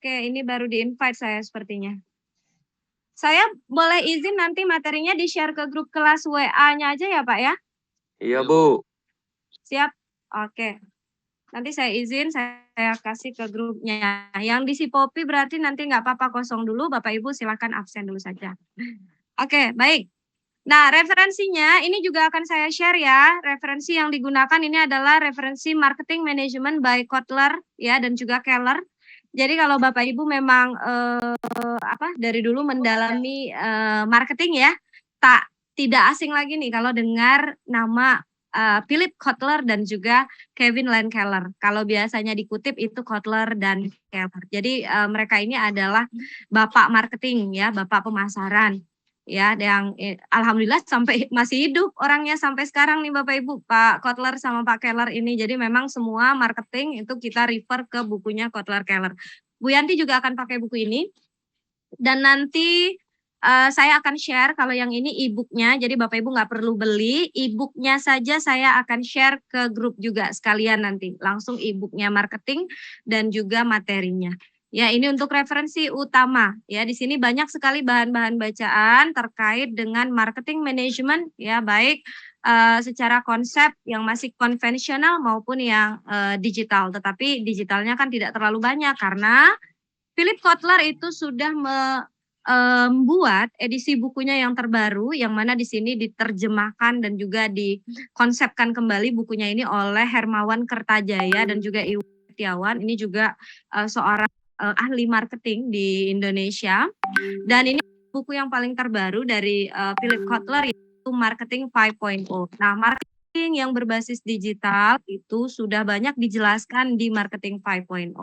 Oke, ini baru di-invite saya sepertinya. Saya boleh izin nanti materinya di-share ke grup kelas WA-nya aja ya, Pak, ya? Iya, Bu. Siap? Oke. Nanti saya izin, saya kasih ke grupnya. Yang di Sipopi berarti nanti nggak apa-apa kosong dulu, Bapak Ibu silakan absen dulu saja. Oke, baik. Nah, referensinya ini juga akan saya share ya. Referensi yang digunakan ini adalah referensi Marketing Management by Kotler ya dan juga Keller. Jadi kalau Bapak Ibu memang dari dulu mendalami marketing ya, tidak asing lagi nih kalau dengar nama Philip Kotler dan juga Kevin Lane Keller. Kalau biasanya dikutip itu Kotler dan Keller. Jadi mereka ini adalah bapak marketing ya, bapak pemasaran ya, yang alhamdulillah sampai masih hidup orangnya sampai sekarang nih Bapak Ibu, Pak Kotler sama Pak Keller ini. Jadi memang semua marketing itu kita refer ke bukunya Kotler Keller. Bu Yanti juga akan pakai buku ini. Dan nanti saya akan share kalau yang ini e-booknya, jadi Bapak Ibu nggak perlu beli, e-booknya saja saya akan share ke grup juga sekalian nanti, langsung e-booknya marketing dan juga materinya. Ya, ini untuk referensi utama. Ya, di sini banyak sekali bahan-bahan bacaan terkait dengan marketing management, ya, baik secara konsep yang masih konvensional maupun yang digital. Tetapi digitalnya kan tidak terlalu banyak karena Philip Kotler itu sudah membuat edisi bukunya yang terbaru, yang mana di sini diterjemahkan dan juga dikonsepkan kembali bukunya ini oleh Hermawan Kertajaya dan juga Iwan Setiawan. Ini juga seorang ahli marketing di Indonesia. Dan ini buku yang paling terbaru dari Philip Kotler, yaitu Marketing 5.0. Nah, marketing yang berbasis digital itu sudah banyak dijelaskan di Marketing 5.0.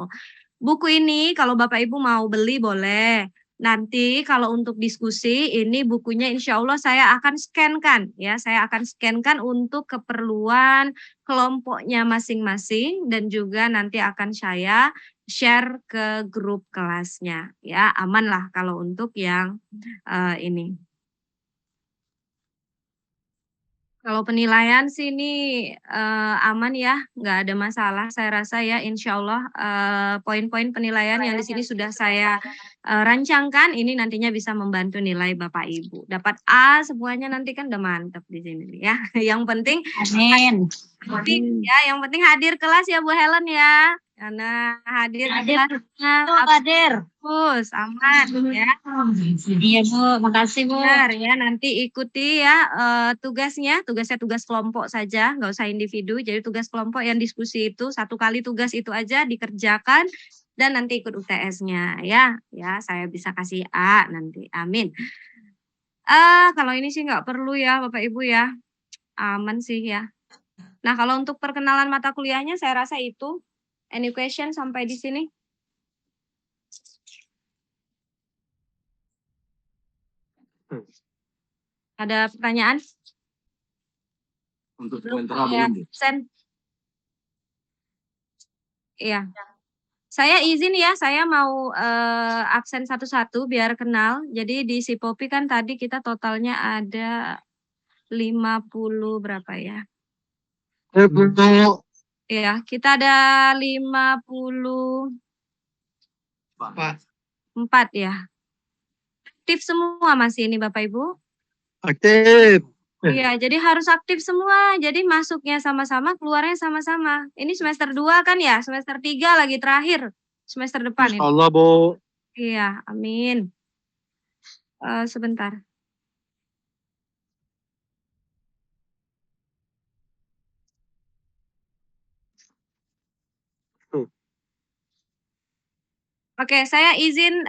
Buku ini kalau Bapak Ibu mau beli boleh. Nanti kalau untuk diskusi ini bukunya insya Allah saya akan scan-kan ya. Saya akan scan-kan untuk keperluan kelompoknya masing-masing dan juga nanti akan saya share ke grup kelasnya ya. Aman lah kalau untuk yang ini. Kalau penilaian sih ini aman ya, nggak ada masalah. Saya rasa ya, insya Allah poin-poin penilaian yang di sini sudah saya rancangkan, ini nantinya bisa membantu nilai Bapak Ibu. Dapat A semuanya nanti kan udah mantap di sini ya. Yang penting, Amin. yang penting hadir kelas ya Bu Helen ya. Karena hadir kelasnya hadir. Terus aman ya. Iya Bu, makasih Bu. Benar ya, nanti ikuti ya tugasnya tugas kelompok saja, nggak usah individu. Jadi tugas kelompok yang diskusi itu satu kali tugas itu aja dikerjakan dan nanti ikut UTS-nya ya. Ya, saya bisa kasih A nanti. Amin. Kalau ini sih nggak perlu ya Bapak Ibu ya. Aman sih ya. Nah, kalau untuk perkenalan mata kuliahnya saya rasa itu. Any question sampai di sini? Ada pertanyaan? Untuk sementara belum. Sen. Iya. Saya izin ya, saya mau absen satu-satu biar kenal. Jadi di Sipopi kan tadi kita totalnya ada 50 berapa ya? Iya, kita ada 54 ya. Aktif semua masih ini Bapak Ibu? Aktif. Iya, jadi harus aktif semua. Jadi masuknya sama-sama, keluarnya sama-sama. Ini semester 2 kan ya, semester 3 lagi terakhir. Semester depan ini. Allah Bu. Iya, amin. Sebentar. Oke, saya izin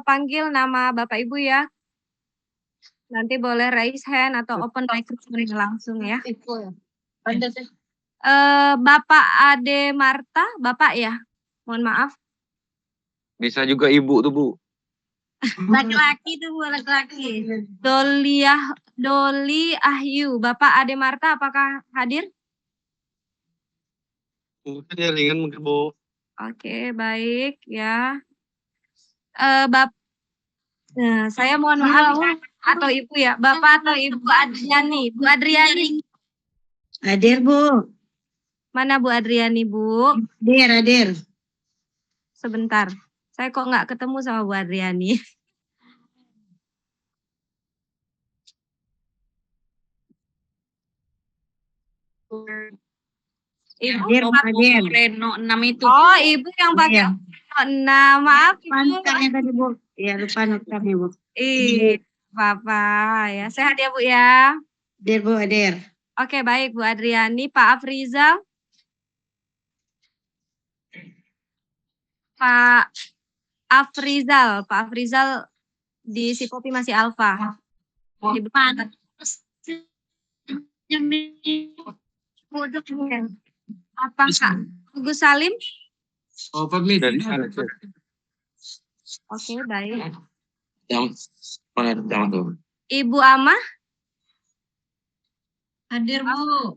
panggil nama Bapak Ibu ya. Nanti boleh raise hand atau open microphone langsung ya. Bapak Ade Marta, Bapak ya? Mohon maaf. Bisa juga Ibu tuh Bu. Laki-laki tuh Bu, laki-laki. Doli Ahyu, Bapak Ade Marta apakah hadir? Mungkin ya ringan mungkin Bu. Oke, baik ya. Nah, saya mohon maaf atau Ibu ya, Bapak atau Ibu Adriani, Bu Adriani. Hadir Bu. Mana Bu Adriani Bu? Hadir. Sebentar, Saya kok nggak ketemu sama Bu Adriani. Ibu Hadir, Bu, hadir. Reno 6 itu. Oh, Ibu yang pakai Iya. Nah, maaf Lupa Ibu. notamnya tadi, Bu. Iya, lupa notamnya, Bu. Papa ya. Sehat ya Bu ya. Hadir, Bu, hadir. Oke, baik Bu Adriani, Pak Afrizal. Pak Afrizal di Sipopi masih alfa. Di depan. Apa Kak Agus Salim? Oh, permit. Dari sana. Oke, baik. Jangan tuh. Ibu Amah? Hadir, Bu.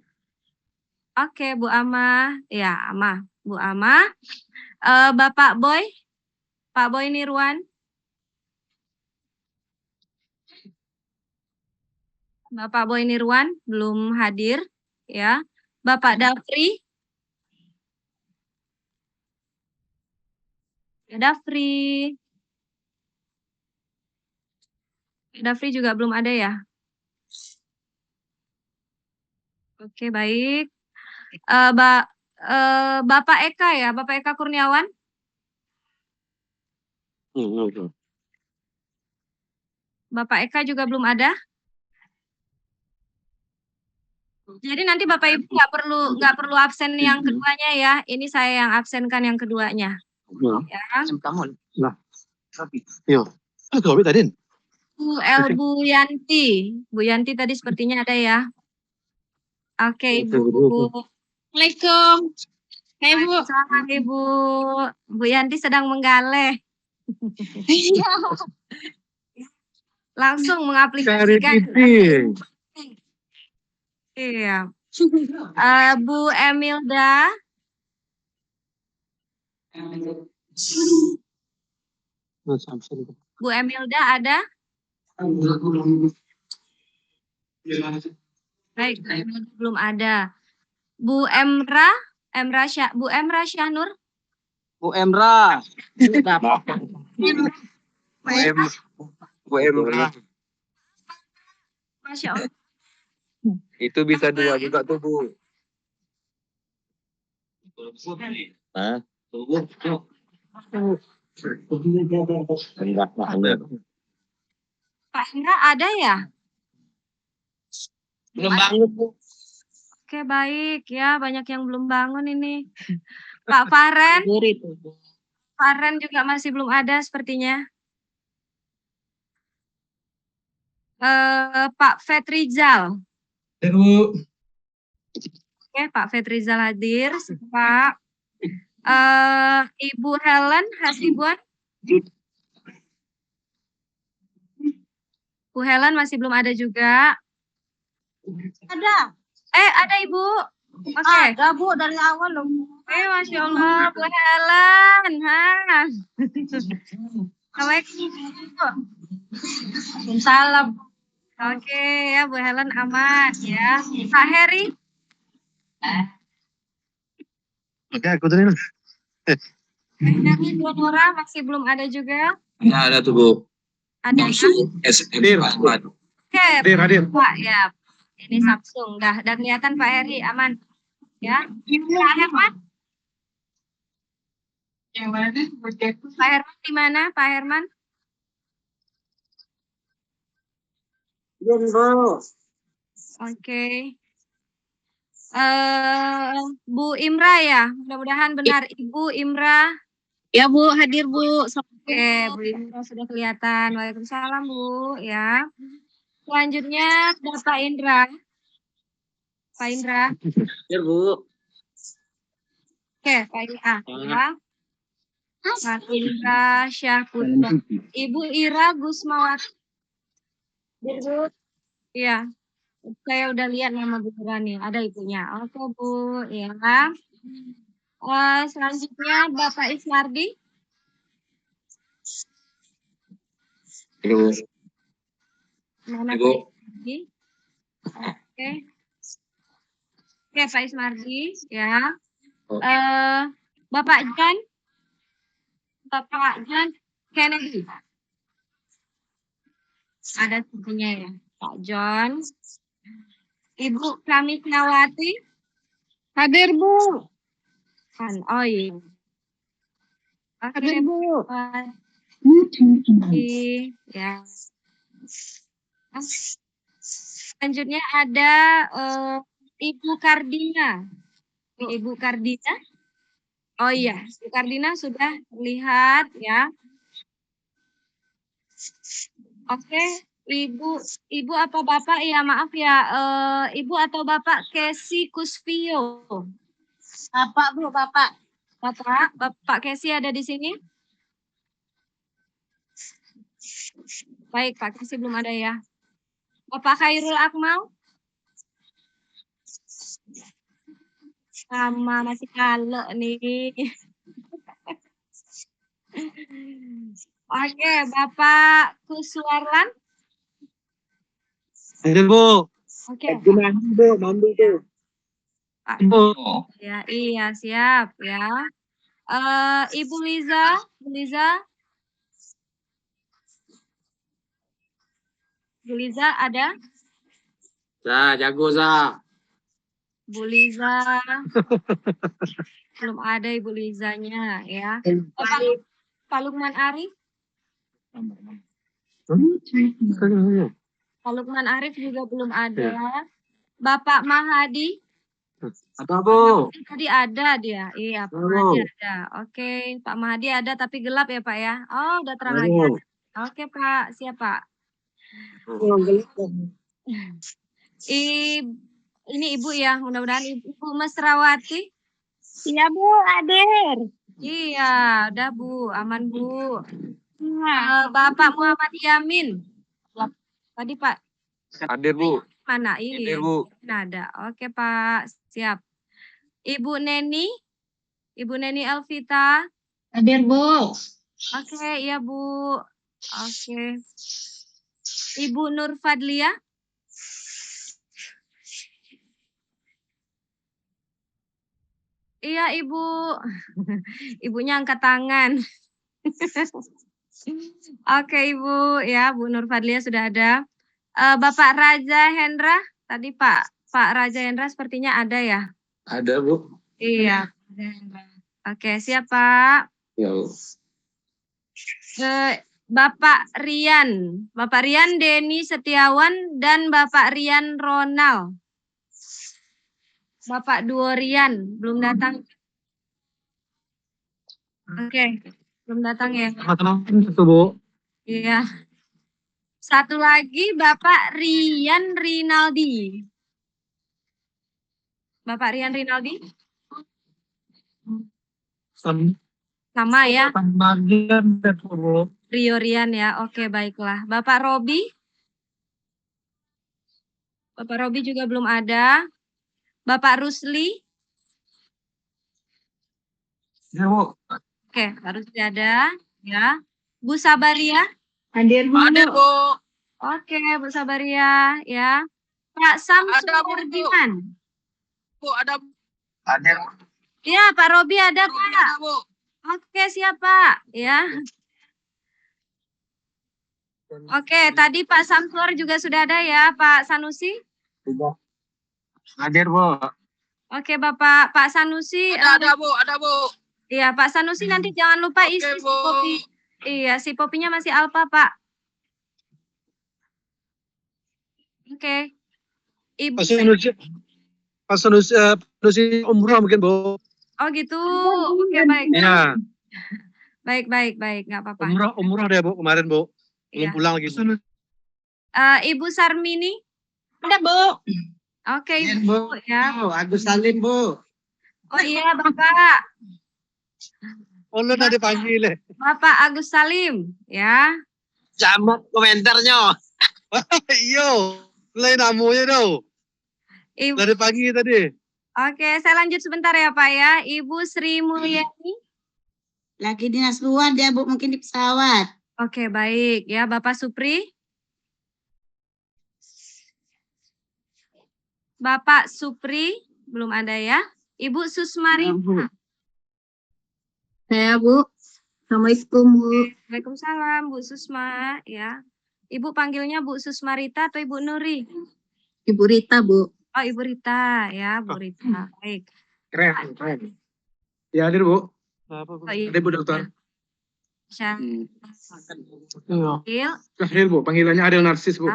Oke, Bu Amah. Ya, Amah. Bu Amah. Bapak Boy? Pak Boy Nirwan? Bapak Boy Nirwan belum hadir, ya. Bapak Dafri? Dafri. Dafri juga belum ada ya? Oke, baik. Bapak Eka ya, Bapak Eka Kurniawan? Bapak Eka juga belum ada? Jadi nanti Bapak Ibu nggak perlu absen yang keduanya ya. Ini saya yang absenkan yang keduanya. Ya. Iya. Kau tadi. Bu Yanti. Bu Yanti tadi sepertinya ada ya. Oke, Ibu. Assalamualaikum. Hai Bu. Selamat Ibu. Bu Yanti sedang menggaleh. Langsung mengaplikasikan. Iya. Bu Emilda. Bu Emilda ada? Baik, Bu Emilda belum ada. Bu Emra Syahnur. Bu Emra. Bu Emra. Masya Allah. Itu bisa dua juga tuh, Bu. Hah? Pak Indra ada ya? Belum bangun, Bu. Oke, baik ya. Banyak yang belum bangun ini. Pak Faren. Faren juga masih belum ada sepertinya. Pak Fetrizal. Bu. Oke, Pak Fetrizal hadir. Pak. Ibu Helen Hasibuan. Bu Helen masih belum ada juga. Ada. Ada Ibu. Oke. Ada, Bu, dari awal loh. Masya Allah, Bu Helen. Assalamualaikum. Salam. Oke, ya Bu Helen aman ya. Pak Heri. Oke, aku terima. Bu Nora masih belum ada juga. Nah, ada tuh, Bu. Ada ya? SM Ahmad. Oke, Hadir. Pak ya. Ini Samsung. Dah kelihatan Pak Heri aman. Ya. Pak Herman. Yang mana? Pak Herman di mana? Pak Herman? Oke. Bu Imra ya. Mudah-mudahan benar Ibu Imra. Ya Bu, hadir Bu. Oke, Bu Imra sudah kelihatan. Waalaikumsalam Bu ya. Selanjutnya Bapak Indra. Pak Indra. Hadir, Bu. Oke, Pak Indra. Ya. Pak Indra Syahputra. Ibu Ira Gusmawati. Bu. Iya. Saya udah lihat nama Bu Ira nih. Ada ibunya. Oke, Bu. Ya. Selanjutnya Bapak Ismardi. Ibu. Mana Ibu. Pak Ismardi? Oke. Oke, Pak Ismardi. Ya. Bapak Jan. Bapak John Kennedy. Ada sepupunya ya, Pak John. Ibu Kamisnawati. Hadir, Bu. Kan, oh iya. Oke, Hadir, Bu. ya. Selanjutnya ada Ibu Kardina. Ibu Kardina. Oh iya, Ibu Kardina sudah lihat ya. Oke, Ibu apa Bapak? Ya maaf ya, Ibu atau Bapak Kesi Kusvio. Bapak, Bu, Bapak. Bapak Kesi ada di sini? Baik, Pak Kesi belum ada ya. Bapak Khairul Akmal? Sama masih kalau nih. Oke, Bapak Kuswarlan? Hadir, Bu. Oke. Mandi, Bu. Mandi, Bu. Pak. Bu. Ya, iya siap ya. Ibu Liza, Bu Liza ada? Jago, Za. Bu Liza. Belum ada Ibu Lizanya ya. Pak Lukman Arif? Pak Lukman Arif juga belum ada. Bapak Mahadi? Ada, Bu. Tadi ada dia. Iya, Pak Mahadi ada. Oke, Pak Mahadi ada tapi gelap ya, Pak ya. Oh, udah terang lagi. Oke, Pak. Siap, Pak. Ini Ibu ya, mudah-mudahan Ibu Mesrawati. Iya, Bu. Hadir. Iya, udah Bu, aman Bu. Iya. Bapak Muhammad Yamin. Tadi Pak Hadir, Bu. mana? Ini Hadir, Bu. ada. Oke Pak, siap. Ibu Neni Elvita. Hadir, Bu. Oke, iya Bu. Oke. Ibu Nur Fadlia. Iya Ibu. Ibunya angkat tangan. Oke Ibu, ya Bu Nur Fadlia sudah ada. Bapak Raja Hendra, tadi Pak Raja Hendra sepertinya ada ya? Ada, Bu. Iya. Oke, siap Pak. Ya, Bu. Bapak Rian Denny Setiawan dan Bapak Rian Ronald. Bapak Duo Rian belum datang. Oke, belum datang ya. Itu, Bu. Iya. Satu lagi Bapak Rian Rinaldi. Bapak Rian Rinaldi? Sama ya? Bagian, Bu. Rio Rian ya. Oke, baiklah. Bapak Robi? Bapak Robi juga belum ada. Bapak Rusli? Ya, Bu. Oke, Pak Rusli ada. Ya. Bu Sabaria? Hadir, Bu. Hadir, Bu. Oke, Bu Sabaria. Ya. Pak Samsul Ada, Bu. Erdiman? Bu, ada. Hadir. Ya, Pak Robi ada, Pak. Ada, Bu. Oke, siap, Pak. Ya. Oke, tadi Pak Samsur juga sudah ada ya, Pak Sanusi? Hadir, Bu. Oke, Bapak Pak Sanusi. Ada, Bu. Ada, Bu. Iya, Pak Sanusi nanti jangan lupa Oke, isi si Bu. kopi. Iya, si kopinya masih alfa, Pak. Oke. Ibu. Pak Sanusi umroh mungkin, Bu. Oh gitu. Oke, baik. Iya. Baik, nggak apa-apa. Umroh deh, Bu, kemarin, Bu. Belum Iya. pulang lagi. Ibu Sarmini. Ada, Bu. Oke, Ibu ya. Agus Salim, Bu. Oh iya, Bapak. Oh, lu udah dipanggil, ya. Bapak Agus Salim, ya. Jamak komentarnya. Iya. Lain namanya dong. Ibu. Dari pagi tadi. Oke, saya lanjut sebentar ya, Pak ya. Ibu Sri Mulyani. Lagi dinas luar dia, Bu, mungkin di pesawat. Oke, baik ya, Bapak Supri. Bapak Supri belum ada ya. Ibu Susmari. Saya, Bu. Assalamualaikum, Bu. Waalaikumsalam, Bu Susma, ya. Ibu panggilnya Bu Susmarita atau Ibu Nuri? Ibu Rita, Bu. Oh, Ibu Rita, ya, Bu Rita. Baik. Keren, keren. Ya hadir Bu. Oh, iya. Hadir Bu dokter. Syaril. Hadir Bu, panggilannya Ariel Narsis Bu.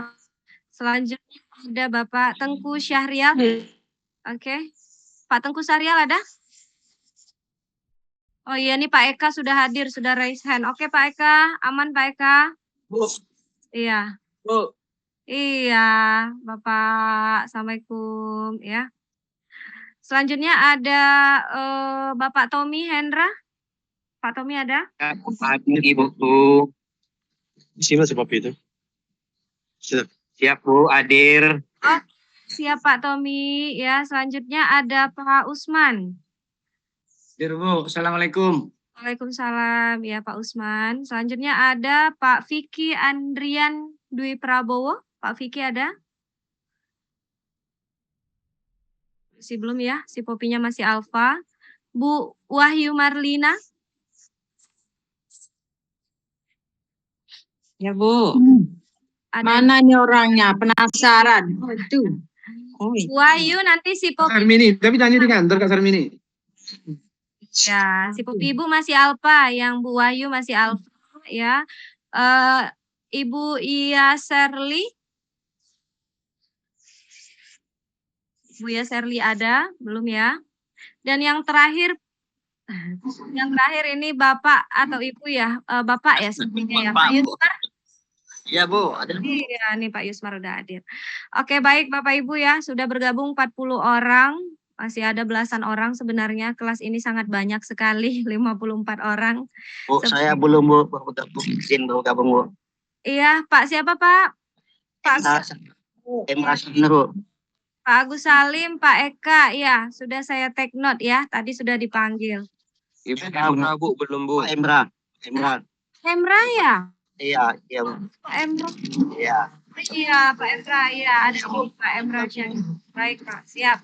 Selanjutnya ada Bapak Tengku Syahrial. Oke. Pak Tengku Syahrial ada? Oh iya, nih Pak Eka sudah hadir, sudah raise hand. Oke Pak Eka, aman Pak Eka? Bu, Iya. Bu. Iya, Bapak. Assalamualaikum, ya. Selanjutnya ada Bapak Tommy Hendra. Pak Tommy ada? Hadir Ibu Bu. Siapa si Papi itu? Siap Bu, hadir. Siap Pak Tommy, ya. Selanjutnya ada Pak Usman. Hadir Bu, Assalamualaikum. Waalaikumsalam, ya Pak Usman. Selanjutnya ada Pak Vicky Andrian Dwi Prabowo. Pak Vicky ada? Masih belum ya, si Popinya masih Alfa. Bu Wahyu Marlina. Ya, Bu. Ada. Mana nih orangnya? Penasaran. Waduh. Oh, Bu Wahyu nanti si Popi. Sarmini, tapi nyanyi di kantor Kak Sarmini. Ya, si Popi Ibu masih Alfa, yang Bu Wahyu masih Alfa, ya. Ibu Iya Serli. Bu Iya Serli ada? Belum ya? Dan yang terakhir ini Bapak atau Ibu ya? Bapak ya sepertinya ya, Pak Yusmar. Ya Bu, ada. Iya, nih Pak Yusmar udah hadir. Oke, baik Bapak Ibu ya, sudah bergabung 40 orang. Masih ada belasan orang sebenarnya. Kelas ini sangat banyak sekali, 54 orang. Bu, saya belum Bu, baru gabung. Izin baru gabung Bu. Iya, Pak siapa Pak? Pak Emra Bu. Pak Agus Salim, Pak Eka, ya sudah saya take note ya. Tadi sudah dipanggil. Ibu Emra Bu, belum Bu. Pak Emra. Emra ya? Iya, iya Bu. Pak Emra. Iya. Iya, Pak Emra, iya ada Pak Emra. Baik Pak, siap.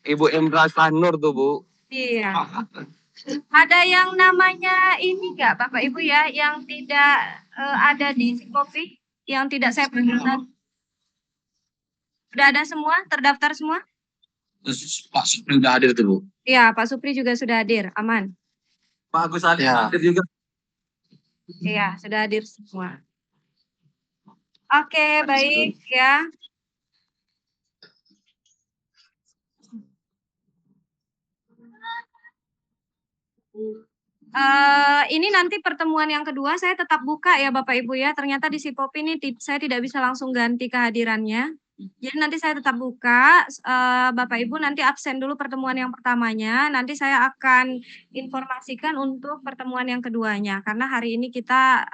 Ibu Emra Sanur tuh Bu. Iya. Ada yang namanya ini nggak Bapak Ibu ya, yang tidak ada di Sikopi, yang tidak saya perkenalkan? Sudah ada semua, terdaftar semua? Pak Supri udah hadir tuh Bu. Iya, Pak Supri juga sudah hadir, aman. Pak Agus Salim hadir juga. Iya, sudah hadir semua. Oke, baik ya. Ini nanti pertemuan yang kedua saya tetap buka ya Bapak Ibu ya. Ternyata di Sipopi ini saya tidak bisa langsung ganti kehadirannya. Jadi nanti saya tetap buka. Bapak Ibu nanti absen dulu pertemuan yang pertamanya. Nanti saya akan informasikan untuk pertemuan yang keduanya. Karena hari ini kita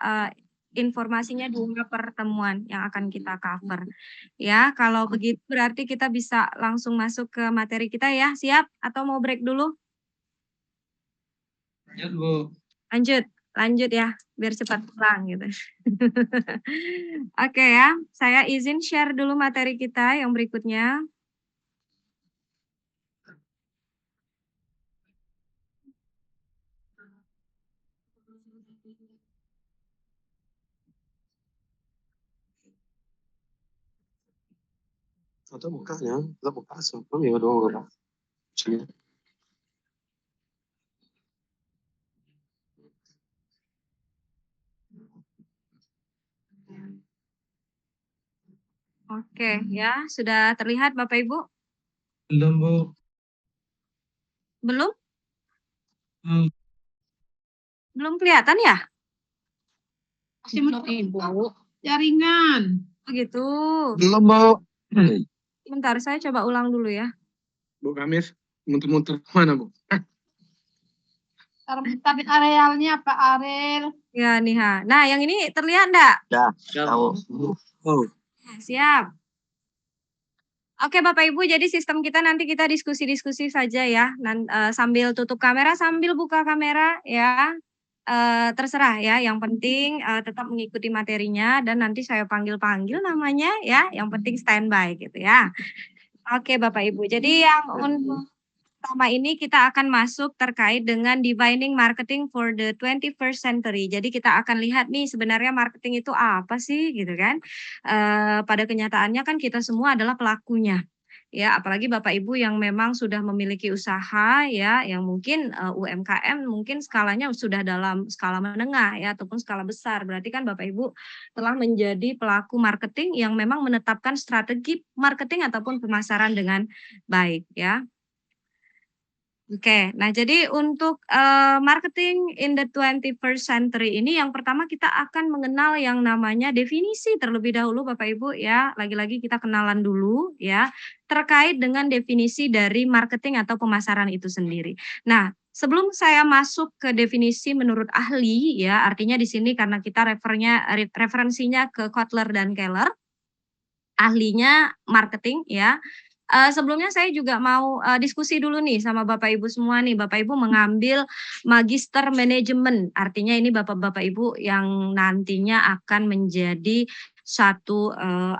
informasinya 2 pertemuan yang akan kita cover. Ya, kalau begitu berarti kita bisa langsung masuk ke materi kita ya. Siap atau mau break dulu? Lanjut ya, biar cepat pulang gitu. Oke ya, saya izin share dulu materi kita yang berikutnya. Atau bukanya, kita buka semua minggu doang enggak. Oke ya, sudah terlihat Bapak Ibu? Belum Bu. Belum? Belum kelihatan ya? Masih belum Ibu. Jaringan. Begitu. Belum Bu. Bentar, saya coba ulang dulu ya. Bu Kamis, muter-muter mana Bu? Tapi arealnya Pak Arel. Ya nih ha. Nah, yang ini terlihat enggak? Tahu. Oh. Siap. Oke Bapak Ibu, jadi sistem kita nanti kita diskusi-diskusi saja ya. Sambil tutup kamera, sambil buka kamera ya. Terserah ya, yang penting tetap mengikuti materinya dan nanti saya panggil-panggil namanya ya. Yang penting standby gitu ya. Oke Bapak Ibu, jadi yang untuk pertama ini kita akan masuk terkait dengan defining marketing for the 21st century. Jadi kita akan lihat nih sebenarnya marketing itu apa sih gitu kan. Pada kenyataannya kan kita semua adalah pelakunya. Ya, apalagi Bapak Ibu yang memang sudah memiliki usaha ya, yang mungkin UMKM mungkin skalanya sudah dalam skala menengah ya ataupun skala besar. Berarti kan Bapak Ibu telah menjadi pelaku marketing yang memang menetapkan strategi marketing ataupun pemasaran dengan baik ya. Oke, nah jadi untuk marketing in the 21st century ini yang pertama kita akan mengenal yang namanya definisi terlebih dahulu Bapak Ibu ya. Lagi-lagi kita kenalan dulu ya terkait dengan definisi dari marketing atau pemasaran itu sendiri. Nah, sebelum saya masuk ke definisi menurut ahli ya, artinya di sini karena kita referensinya ke Kotler dan Keller, ahlinya marketing ya. Sebelumnya saya juga mau diskusi dulu nih sama Bapak Ibu semua nih. Bapak Ibu mengambil magister manajemen, artinya ini Bapak-Bapak Ibu yang nantinya akan menjadi satu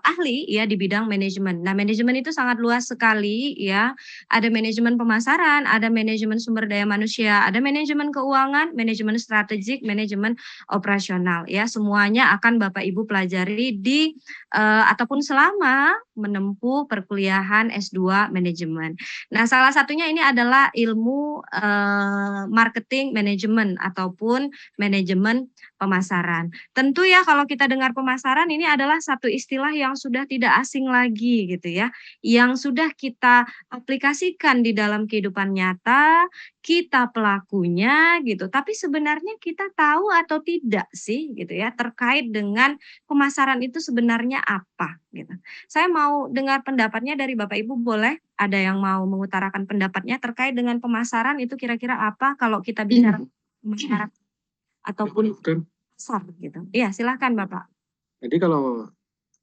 ahli ya di bidang manajemen. Nah, manajemen itu sangat luas sekali ya. Ada manajemen pemasaran, ada manajemen sumber daya manusia, ada manajemen keuangan, manajemen strategik, manajemen operasional ya. Semuanya akan Bapak Ibu pelajari di ataupun selama menempuh perkuliahan S2 manajemen. Nah, salah satunya ini adalah ilmu marketing manajemen ataupun manajemen pemasaran. Tentu ya kalau kita dengar pemasaran ini adalah satu istilah yang sudah tidak asing lagi gitu ya, yang sudah kita aplikasikan di dalam kehidupan nyata, kita pelakunya gitu. Tapi sebenarnya kita tahu atau tidak sih gitu ya terkait dengan pemasaran itu sebenarnya apa gitu. Saya mau dengar pendapatnya dari Bapak Ibu boleh? Ada yang mau mengutarakan pendapatnya terkait dengan pemasaran itu kira-kira apa kalau kita bicara pemasaran ataupun Dokter. pasar gitu. Iya, silakan Bapak. Jadi kalau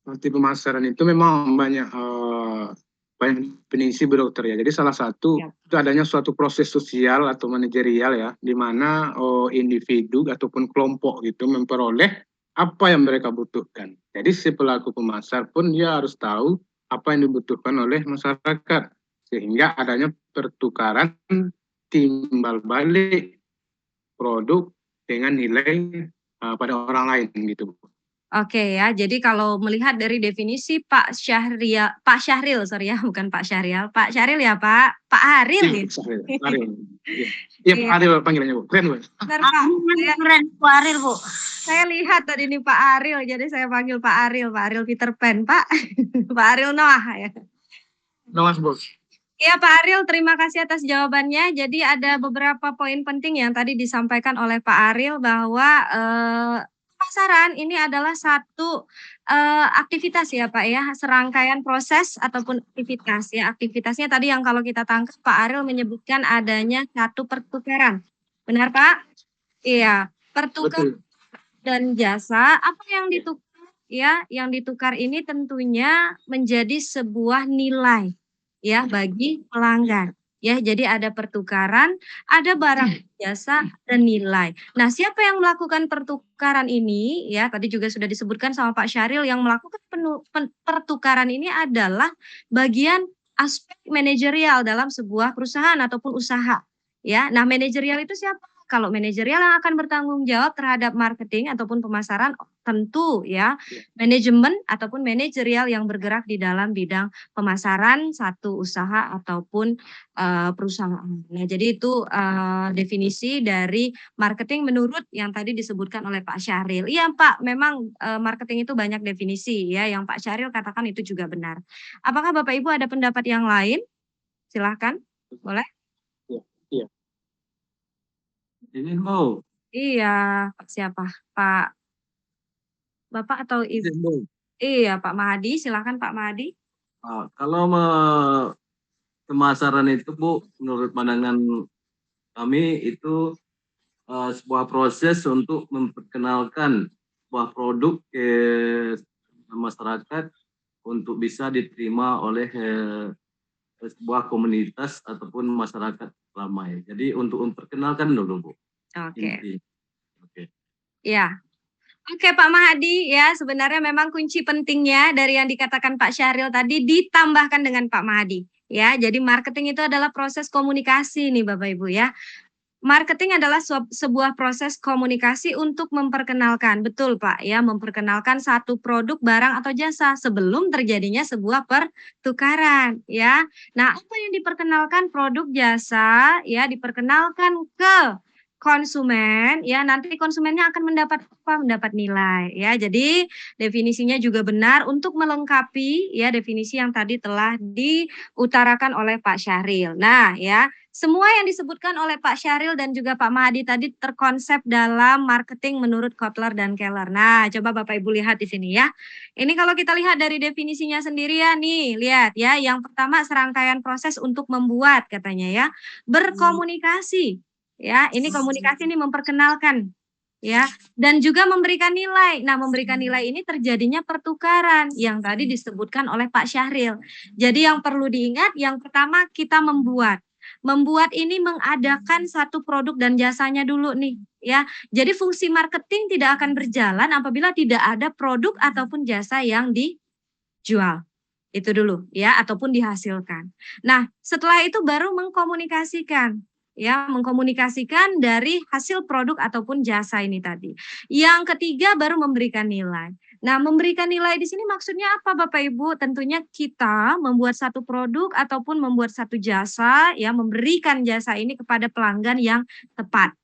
nanti pemasaran itu memang banyak definisi dokter ya. Jadi salah satu Ya. itu adanya suatu proses sosial atau manajerial ya, di mana individu ataupun kelompok gitu memperoleh apa yang mereka butuhkan. Jadi si pelaku pemasar pun dia harus tahu apa yang dibutuhkan oleh masyarakat sehingga adanya pertukaran timbal balik produk dengan nilai pada orang lain gitu. Oke ya, jadi kalau melihat dari definisi Pak Syahril, sorry ya, bukan Pak Syahrial, Pak Syahril ya Pak, Pak Haril Iya, gitu. Ariel. Iya, Pak Ariel panggilannya Bu. Keren Bu. Benar Pak, Keren, Bu Aril, Bu. saya lihat tadi ini Pak Aril, jadi saya panggil Pak Aril Peter Pan, Pak, Pak Aril Noah ya. Mas Bu. Iya Pak Aril, terima kasih atas jawabannya. Jadi ada beberapa poin penting yang tadi disampaikan oleh Pak Aril bahwa pemasaran ini adalah satu aktivitas ya Pak ya, serangkaian proses ataupun aktivitas ya. Aktivitasnya tadi yang kalau kita tangkap Pak Aril menyebutkan adanya satu pertukaran. Benar Pak? Iya, pertukaran dan jasa apa yang ditukar ya, yang ditukar ini tentunya menjadi sebuah nilai ya bagi pelanggan. Ya, jadi ada pertukaran, ada barang jasa dan nilai. Nah, siapa yang melakukan pertukaran ini? Ya, tadi juga sudah disebutkan sama Pak Syahril yang melakukan pertukaran ini adalah bagian aspek manajerial dalam sebuah perusahaan ataupun usaha. Ya, nah manajerial itu siapa? Kalau manajerial yang akan bertanggung jawab terhadap marketing ataupun pemasaran tentu ya manajemen ataupun manajerial yang bergerak di dalam bidang pemasaran satu usaha ataupun perusahaan. Nah, jadi itu definisi dari marketing menurut yang tadi disebutkan oleh Pak Syahril. Iya Pak, memang marketing itu banyak definisi ya, yang Pak Syahril katakan itu juga benar. Apakah Bapak Ibu ada pendapat yang lain? Silahkan, boleh. Iya. Ini Bu. Iya, Pak siapa? Pak Bapak atau Ibu? Izin, Bu. Iya, Pak Mahadi, silakan Pak Mahadi. Kalau pemasaran itu Bu, menurut pandangan kami itu sebuah proses untuk memperkenalkan sebuah produk ke masyarakat untuk bisa diterima oleh sebuah komunitas ataupun masyarakat ramai. Jadi untuk memperkenalkan dulu Bu. Oke. Oke. Iya. Oke Pak Mahadi ya, sebenarnya memang kunci pentingnya dari yang dikatakan Pak Syahril tadi ditambahkan dengan Pak Mahadi. Ya, jadi marketing itu adalah proses komunikasi nih Bapak Ibu ya. Marketing adalah sebuah proses komunikasi untuk memperkenalkan, betul Pak ya, memperkenalkan satu produk, barang atau jasa sebelum terjadinya sebuah pertukaran ya. Nah, apa yang diperkenalkan produk jasa ya diperkenalkan ke konsumen ya, nanti konsumennya akan mendapat apa? Mendapat nilai ya. Jadi definisinya juga benar untuk melengkapi ya definisi yang tadi telah diutarakan oleh Pak Syahril. Nah, ya, semua yang disebutkan oleh Pak Syahril dan juga Pak Mahadi tadi terkonsep dalam marketing menurut Kotler dan Keller. Nah, coba Bapak Ibu lihat di sini ya. Ini kalau kita lihat dari definisinya sendiri ya nih, lihat ya. Yang pertama serangkaian proses untuk membuat katanya ya. Berkomunikasi. Ya, ini komunikasi ini memperkenalkan ya, dan juga memberikan nilai. Nah, memberikan nilai ini terjadinya pertukaran yang tadi disebutkan oleh Pak Syahril. Jadi yang perlu diingat, yang pertama kita membuat. Membuat ini mengadakan satu produk dan jasanya dulu nih ya. Jadi fungsi marketing tidak akan berjalan apabila tidak ada produk ataupun jasa yang dijual. Itu dulu ya, ataupun dihasilkan. Nah, setelah itu baru mengkomunikasikan. Ya, mengkomunikasikan dari hasil produk ataupun jasa ini tadi. Yang ketiga baru memberikan nilai. Nah, memberikan nilai di sini maksudnya apa Bapak Ibu? Tentunya kita membuat satu produk ataupun membuat satu jasa, ya, memberikan jasa ini kepada pelanggan yang tepat.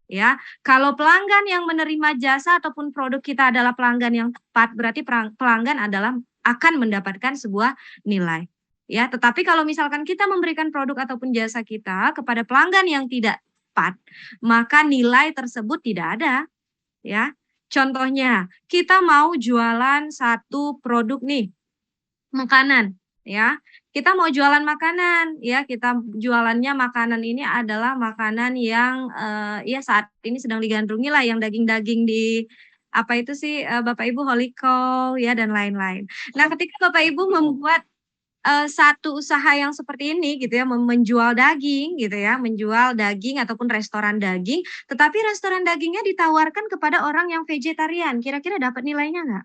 Ya, kalau pelanggan yang menerima jasa ataupun produk kita adalah pelanggan yang tepat, berarti pelanggan adalah akan mendapatkan sebuah nilai. Ya, tetapi kalau misalkan kita memberikan produk ataupun jasa kita kepada pelanggan yang tidak tepat, maka nilai tersebut tidak ada. Ya, contohnya kita mau jualan satu produk nih, makanan. Ya, kita mau jualan makanan. Ya, kita jualannya makanan ini adalah makanan yang ya saat ini sedang digandrungi lah, yang daging-daging di apa itu sih Bapak Ibu Holy Cow ya dan lain-lain. Nah, ketika Bapak Ibu membuat satu usaha yang seperti ini gitu ya, menjual daging gitu ya, menjual daging ataupun restoran daging, tetapi restoran dagingnya ditawarkan kepada orang yang vegetarian, kira-kira dapat nilainya nggak?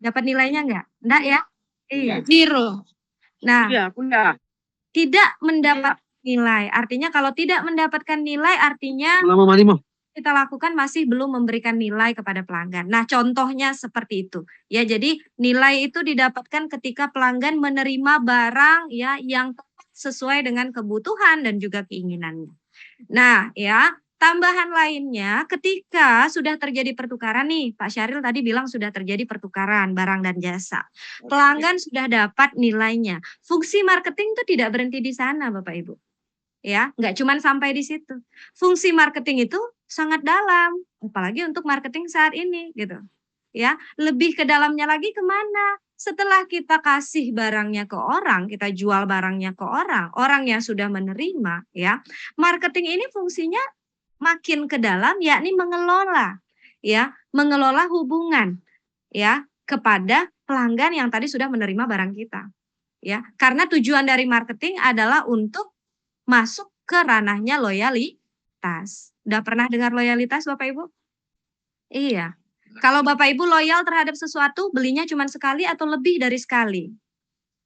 Dapat nilainya nggak? Enggak ya? Iya. Zero. Nah, Kuliah. tidak mendapat nilai. Artinya kalau tidak mendapatkan nilai artinya kita lakukan masih belum memberikan nilai kepada pelanggan. Nah, contohnya seperti itu. Ya, jadi nilai itu didapatkan ketika pelanggan menerima barang ya yang tepat sesuai dengan kebutuhan dan juga keinginannya. Nah, ya, tambahan lainnya ketika sudah terjadi pertukaran nih, Pak Syahril tadi bilang sudah terjadi pertukaran barang dan jasa. Pelanggan sudah dapat nilainya. Fungsi marketing itu tidak berhenti di sana, Bapak Ibu. Ya, nggak cuma sampai di situ. Fungsi marketing itu sangat dalam, apalagi untuk marketing saat ini gitu. Ya, lebih ke dalamnya lagi kemana? Setelah kita kasih barangnya ke orang, kita jual barangnya ke orang, orang yang sudah menerima, ya, marketing ini fungsinya makin ke dalam, yakni mengelola, ya, mengelola hubungan, ya, kepada pelanggan yang tadi sudah menerima barang kita, ya, karena tujuan dari marketing adalah untuk masuk ke ranahnya loyalitas. Udah pernah dengar loyalitas Bapak Ibu? Iya. Kalau Bapak Ibu loyal terhadap sesuatu, belinya cuma sekali atau lebih dari sekali?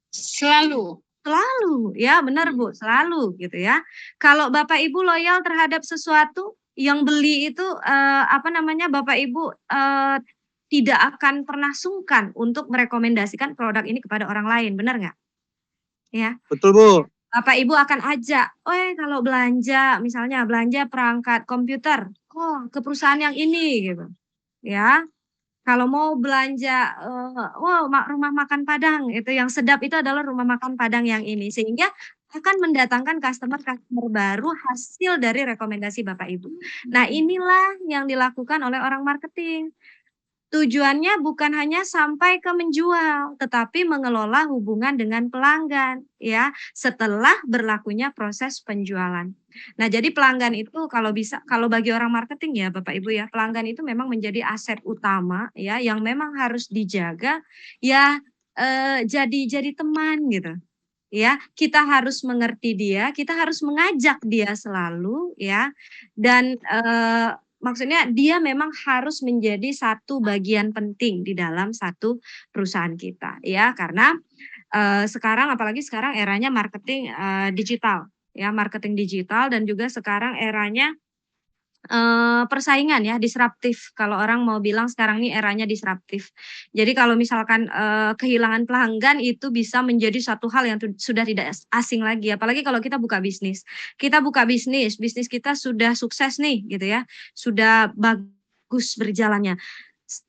Selalu. Selalu, ya benar Bu, selalu gitu ya. Kalau Bapak Ibu loyal terhadap sesuatu, yang beli itu apa namanya Bapak Ibu tidak akan pernah sungkan untuk merekomendasikan produk ini kepada orang lain, benar nggak? Ya. Betul Bu. Bapak Ibu akan ajak, kalau belanja, misalnya belanja perangkat komputer, ke perusahaan yang ini gitu, ya. Kalau mau belanja, rumah makan Padang, itu yang sedap itu adalah rumah makan Padang yang ini, sehingga akan mendatangkan customer baru hasil dari rekomendasi Bapak Ibu. Nah, inilah yang dilakukan oleh orang marketing. Tujuannya bukan hanya sampai ke menjual, tetapi mengelola hubungan dengan pelanggan, ya, setelah berlakunya proses penjualan. Nah, jadi pelanggan itu kalau bagi orang marketing ya Bapak Ibu ya, pelanggan itu memang menjadi aset utama ya, yang memang harus dijaga, ya, jadi teman gitu. Ya, kita harus mengerti dia, kita harus mengajak dia selalu ya, dan maksudnya dia memang harus menjadi satu bagian penting di dalam satu perusahaan kita ya, karena sekarang apalagi sekarang eranya marketing digital ya, marketing digital dan juga sekarang eranya persaingan ya, disruptif. Kalau orang mau bilang sekarang ini eranya disruptif. Jadi kalau misalkan, kehilangan pelanggan itu bisa menjadi suatu hal yang sudah tidak asing lagi, apalagi kalau kita buka bisnis. Kita buka bisnis, bisnis kita sudah sukses nih gitu ya, sudah bagus berjalannya.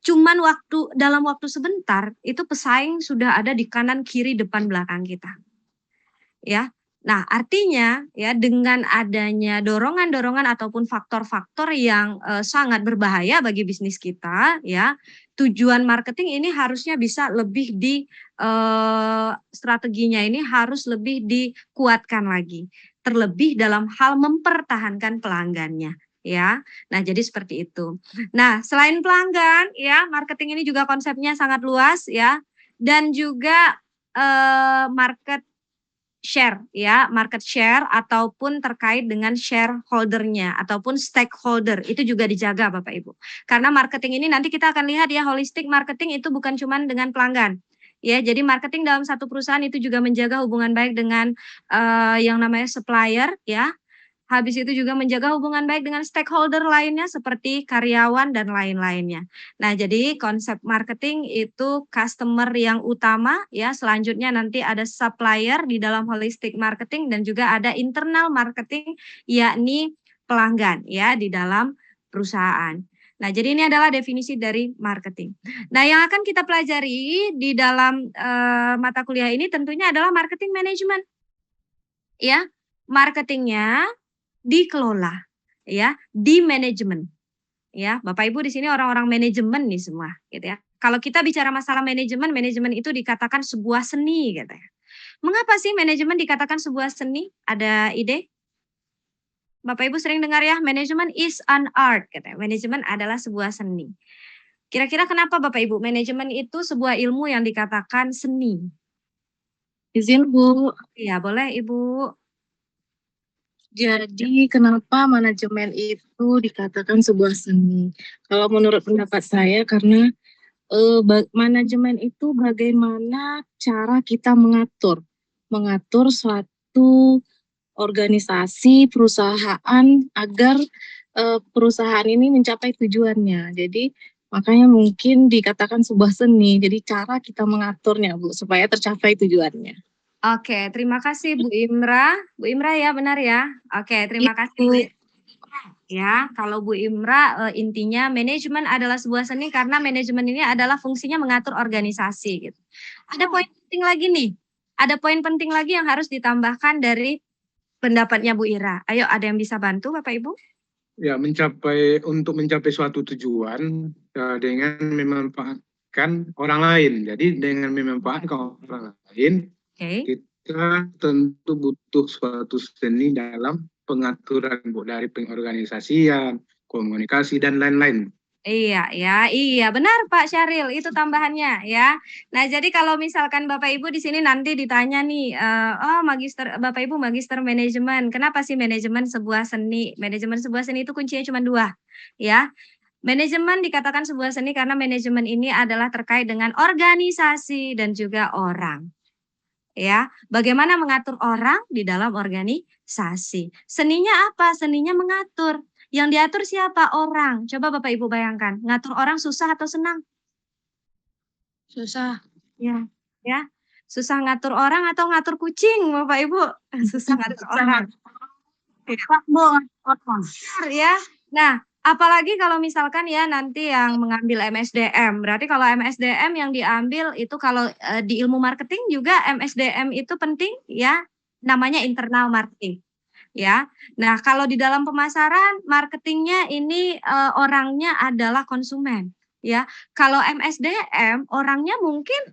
Cuman dalam waktu sebentar, itu pesaing sudah ada di kanan, kiri, depan, belakang kita. Ya. Nah, artinya ya dengan adanya dorongan-dorongan ataupun faktor-faktor yang sangat berbahaya bagi bisnis kita ya, tujuan marketing ini harusnya bisa lebih strateginya ini harus lebih dikuatkan lagi. Terlebih dalam hal mempertahankan pelanggannya ya. Nah, jadi seperti itu. Nah, selain pelanggan ya, marketing ini juga konsepnya sangat luas ya dan juga market share ataupun terkait dengan shareholder-nya ataupun stakeholder itu juga dijaga Bapak Ibu. Karena marketing ini nanti kita akan lihat ya, holistic marketing itu bukan cuma dengan pelanggan. Ya, jadi marketing dalam satu perusahaan itu juga menjaga hubungan baik dengan yang namanya supplier ya. Habis itu juga menjaga hubungan baik dengan stakeholder lainnya seperti karyawan dan lain-lainnya. Nah, jadi konsep marketing itu customer yang utama ya, selanjutnya nanti ada supplier di dalam holistic marketing dan juga ada internal marketing yakni pelanggan ya di dalam perusahaan. Nah, jadi ini adalah definisi dari marketing. Nah, yang akan kita pelajari di dalam mata kuliah ini tentunya adalah marketing management. Ya, marketingnya dikelola ya, di manajemen. Ya, Bapak Ibu di sini orang-orang manajemen nih semua gitu ya. Kalau kita bicara masalah manajemen, manajemen itu dikatakan sebuah seni gitu ya. Mengapa sih manajemen dikatakan sebuah seni? Ada ide? Bapak Ibu sering dengar ya, manajemen is an art gitu ya. Manajemen adalah sebuah seni. Kira-kira kenapa Bapak Ibu manajemen itu sebuah ilmu yang dikatakan seni? Izin Bu, Iya, boleh Ibu. jadi kenapa manajemen itu dikatakan sebuah seni? Kalau menurut pendapat saya karena manajemen itu bagaimana cara kita mengatur suatu organisasi, perusahaan agar perusahaan ini mencapai tujuannya. Jadi makanya mungkin dikatakan sebuah seni. Jadi cara kita mengaturnya Bu supaya tercapai tujuannya. Oke, terima kasih Bu Imra. Bu Imra ya, benar ya? Oke, terima kasih Bu. Ya, kalau Bu Imra intinya manajemen adalah sebuah seni karena manajemen ini adalah fungsinya mengatur organisasi gitu. Ada poin penting lagi nih. Ada poin penting lagi yang harus ditambahkan dari pendapatnya Bu Ira. Ayo, ada yang bisa bantu Bapak Ibu? Ya, untuk mencapai suatu tujuan dengan memanfaatkan orang lain. Jadi dengan memanfaatkan orang lain, kita tentu butuh suatu seni dalam pengaturan dari pengorganisasian, komunikasi dan lain-lain. Iya benar Pak Syahril, itu tambahannya ya. Nah, jadi kalau misalkan Bapak Ibu di sini nanti ditanya nih, Bapak Ibu magister manajemen, kenapa sih manajemen sebuah seni? Manajemen sebuah seni itu kuncinya cuma 2 ya. Manajemen dikatakan sebuah seni karena manajemen ini adalah terkait dengan organisasi dan juga orang. Ya, bagaimana mengatur orang di dalam organisasi. Seninya apa? Seninya mengatur. Yang diatur siapa? Orang. Coba Bapak Ibu bayangkan, ngatur orang susah atau senang? Susah. Ya. Susah ngatur orang atau ngatur kucing, Bapak Ibu? Susah ngatur orang. Ya. Nah, apalagi kalau misalkan ya nanti yang mengambil MSDM. Berarti kalau MSDM yang diambil itu kalau di ilmu marketing juga MSDM itu penting ya, namanya internal marketing. Ya. Nah, kalau di dalam pemasaran marketingnya ini orangnya adalah konsumen ya. Kalau MSDM orangnya mungkin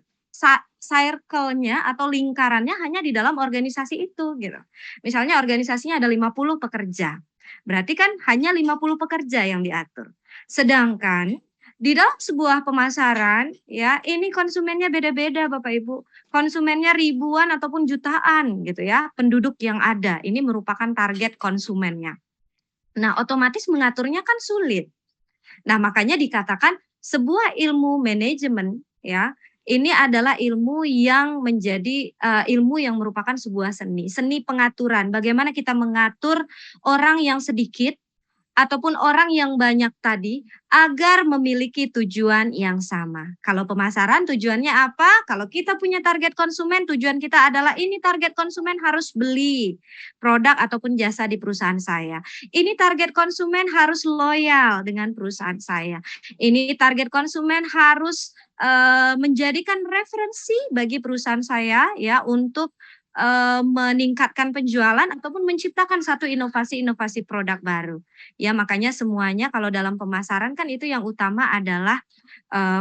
circle-nya atau lingkarannya hanya di dalam organisasi itu gitu. Misalnya organisasinya ada 50 pekerja. Berarti kan hanya 50 pekerja yang diatur. Sedangkan di dalam sebuah pemasaran ya, ini konsumennya beda-beda Bapak Ibu. Konsumennya ribuan ataupun jutaan gitu ya, penduduk yang ada. Ini merupakan target konsumennya. Nah, otomatis mengaturnya kan sulit. Nah, makanya dikatakan sebuah ilmu manajemen ya, Ini adalah ilmu yang menjadi ilmu yang merupakan sebuah seni pengaturan. Bagaimana kita mengatur orang yang sedikit ataupun orang yang banyak tadi agar memiliki tujuan yang sama. Kalau pemasaran tujuannya apa? Kalau kita punya target konsumen, tujuan kita adalah ini target konsumen harus beli produk ataupun jasa di perusahaan saya. Ini target konsumen harus loyal dengan perusahaan saya. Ini target konsumen harus menjadikan referensi bagi perusahaan saya ya untuk meningkatkan penjualan ataupun menciptakan satu inovasi-inovasi produk baru. Ya makanya semuanya kalau dalam pemasaran kan itu yang utama adalah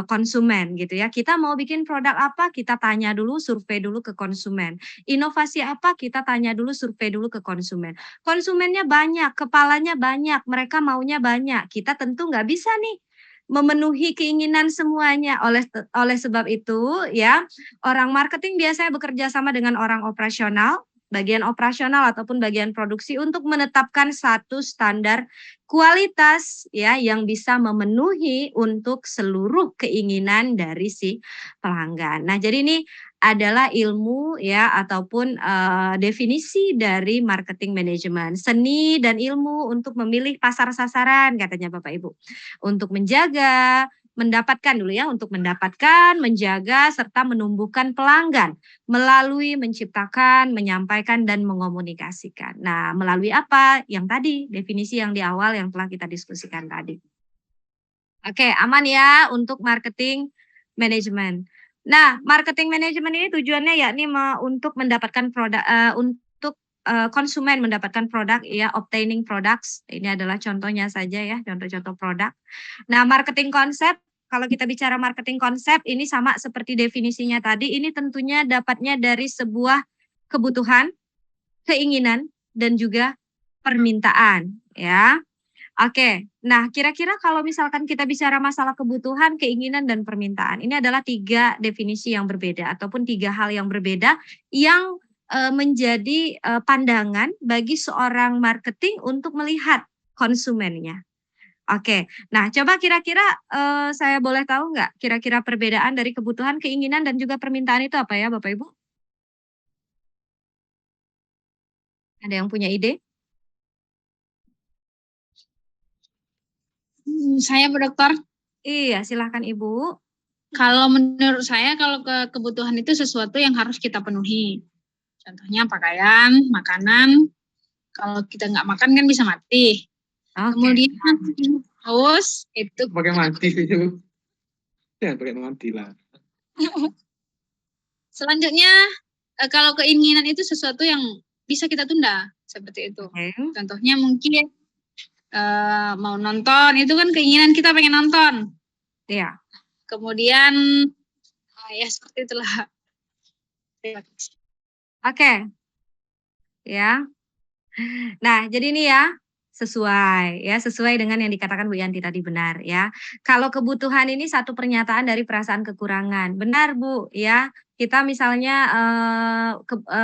konsumen gitu ya. Kita mau bikin produk apa, kita tanya dulu, survei dulu ke konsumen. Inovasi apa, kita tanya dulu, survei dulu ke konsumen. Konsumennya banyak, kepalanya banyak, mereka maunya banyak. Kita tentu nggak bisa nih memenuhi keinginan semuanya. Oleh sebab itu ya, orang marketing biasanya bekerja sama dengan orang operasional, bagian operasional ataupun bagian produksi untuk menetapkan satu standar kualitas ya yang bisa memenuhi untuk seluruh keinginan dari si pelanggan. Nah, jadi ini adalah ilmu ya ataupun definisi dari marketing manajemen, seni dan ilmu untuk memilih pasar sasaran katanya Bapak Ibu. Untuk menjaga, mendapatkan dulu ya, untuk mendapatkan, menjaga serta menumbuhkan pelanggan melalui menciptakan, menyampaikan dan mengomunikasikan. Nah, melalui apa? Yang tadi definisi yang di awal yang telah kita diskusikan tadi. Oke, aman ya untuk marketing manajemen. Nah, marketing manajemen ini tujuannya yakni untuk mendapatkan produk untuk konsumen mendapatkan produk ya, obtaining products. Ini adalah contohnya saja ya, contoh-contoh produk. Nah, marketing konsep, kalau kita bicara marketing konsep ini sama seperti definisinya tadi, ini tentunya dapatnya dari sebuah kebutuhan, keinginan dan juga permintaan ya. Oke, nah kira-kira kalau misalkan kita bicara masalah kebutuhan, keinginan, dan permintaan, ini adalah 3 definisi yang berbeda ataupun 3 hal yang berbeda yang menjadi pandangan bagi seorang marketing untuk melihat konsumennya. Oke, nah coba kira-kira saya boleh tahu nggak kira-kira perbedaan dari kebutuhan, keinginan, dan juga permintaan itu apa ya Bapak Ibu? Ada yang punya ide? Saya Bu Dokter, Iya, silahkan Ibu. kalau menurut saya kalau kebutuhan itu sesuatu yang harus kita penuhi. Contohnya pakaian, makanan. Kalau kita nggak makan kan bisa mati. Oke. Kemudian haus itu Pakai mati sih itu. Ya, pakai mati lah. selanjutnya kalau keinginan itu sesuatu yang bisa kita tunda seperti itu. Oke. Contohnya mungkin mau nonton itu kan keinginan kita pengen nonton. Iya. Kemudian ya seperti itulah. Terima kasih. Oke. Ya. Nah, jadi ini ya sesuai dengan yang dikatakan Bu Yanti tadi benar ya. Kalau kebutuhan ini satu pernyataan dari perasaan kekurangan. Benar Bu ya. Kita misalnya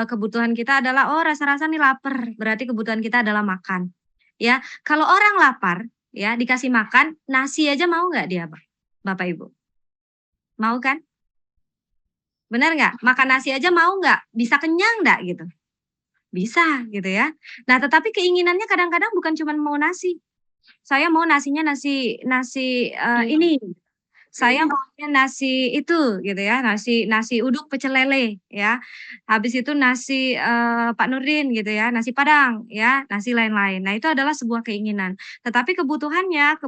kebutuhan kita adalah rasa-rasa nih lapar, berarti kebutuhan kita adalah makan. Ya, kalau orang lapar ya dikasih makan, nasi aja mau nggak dia Bapak Ibu? Mau kan? Benar nggak? Makan nasi aja mau nggak? Bisa kenyang nggak gitu? Bisa gitu ya. Nah, tetapi keinginannya kadang-kadang bukan cuma mau nasi. Saya mau nasinya nasi ini. Saya maunya nasi itu gitu ya, nasi uduk pecel lele ya. Habis itu nasi Pak Nurdin gitu ya, nasi Padang ya, nasi lain-lain. Nah, itu adalah sebuah keinginan. Tetapi kebutuhannya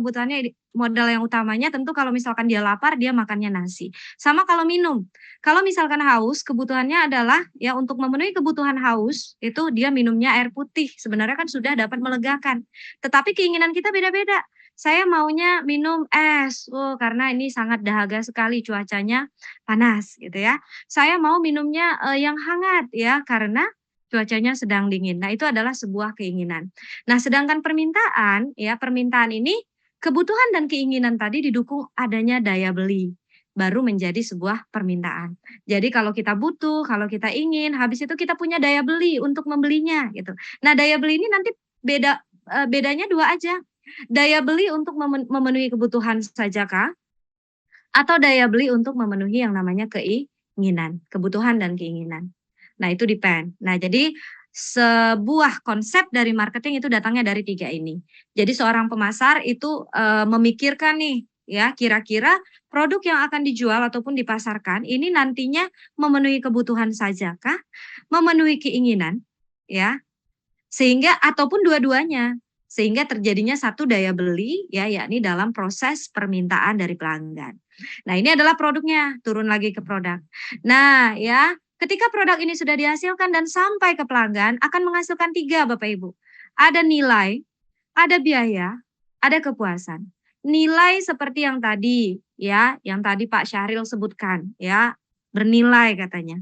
modal yang utamanya tentu kalau misalkan dia lapar dia makannya nasi. Sama kalau minum. Kalau misalkan haus, kebutuhannya adalah ya untuk memenuhi kebutuhan haus itu dia minumnya air putih. Sebenarnya kan sudah dapat melegakan. Tetapi keinginan kita beda-beda. Saya maunya minum es, karena ini sangat dahaga sekali cuacanya panas gitu ya. Saya mau minumnya yang hangat ya karena cuacanya sedang dingin. Nah, itu adalah sebuah keinginan. Nah, sedangkan permintaan ini kebutuhan dan keinginan tadi didukung adanya daya beli baru menjadi sebuah permintaan. Jadi kalau kita butuh, kalau kita ingin, habis itu kita punya daya beli untuk membelinya gitu. Nah, daya beli ini nanti bedanya 2 aja. Daya beli untuk memenuhi kebutuhan saja kah? atau daya beli untuk memenuhi yang namanya keinginan, kebutuhan dan keinginan. Nah, itu depend. Nah, jadi sebuah konsep dari marketing itu datangnya dari 3 ini. Jadi seorang pemasar itu memikirkan nih ya, kira-kira produk yang akan dijual ataupun dipasarkan ini nantinya memenuhi kebutuhan saja kah? Memenuhi keinginan ya, sehingga ataupun dua-duanya. Sehingga terjadinya satu daya beli ya, yakni dalam proses permintaan dari pelanggan. Nah, ini adalah produknya, turun lagi ke produk. Nah, ya, ketika produk ini sudah dihasilkan dan sampai ke pelanggan akan menghasilkan 3 Bapak Ibu. Ada nilai, ada biaya, ada kepuasan. Nilai seperti yang tadi ya, yang tadi Pak Syahril sebutkan ya, bernilai katanya.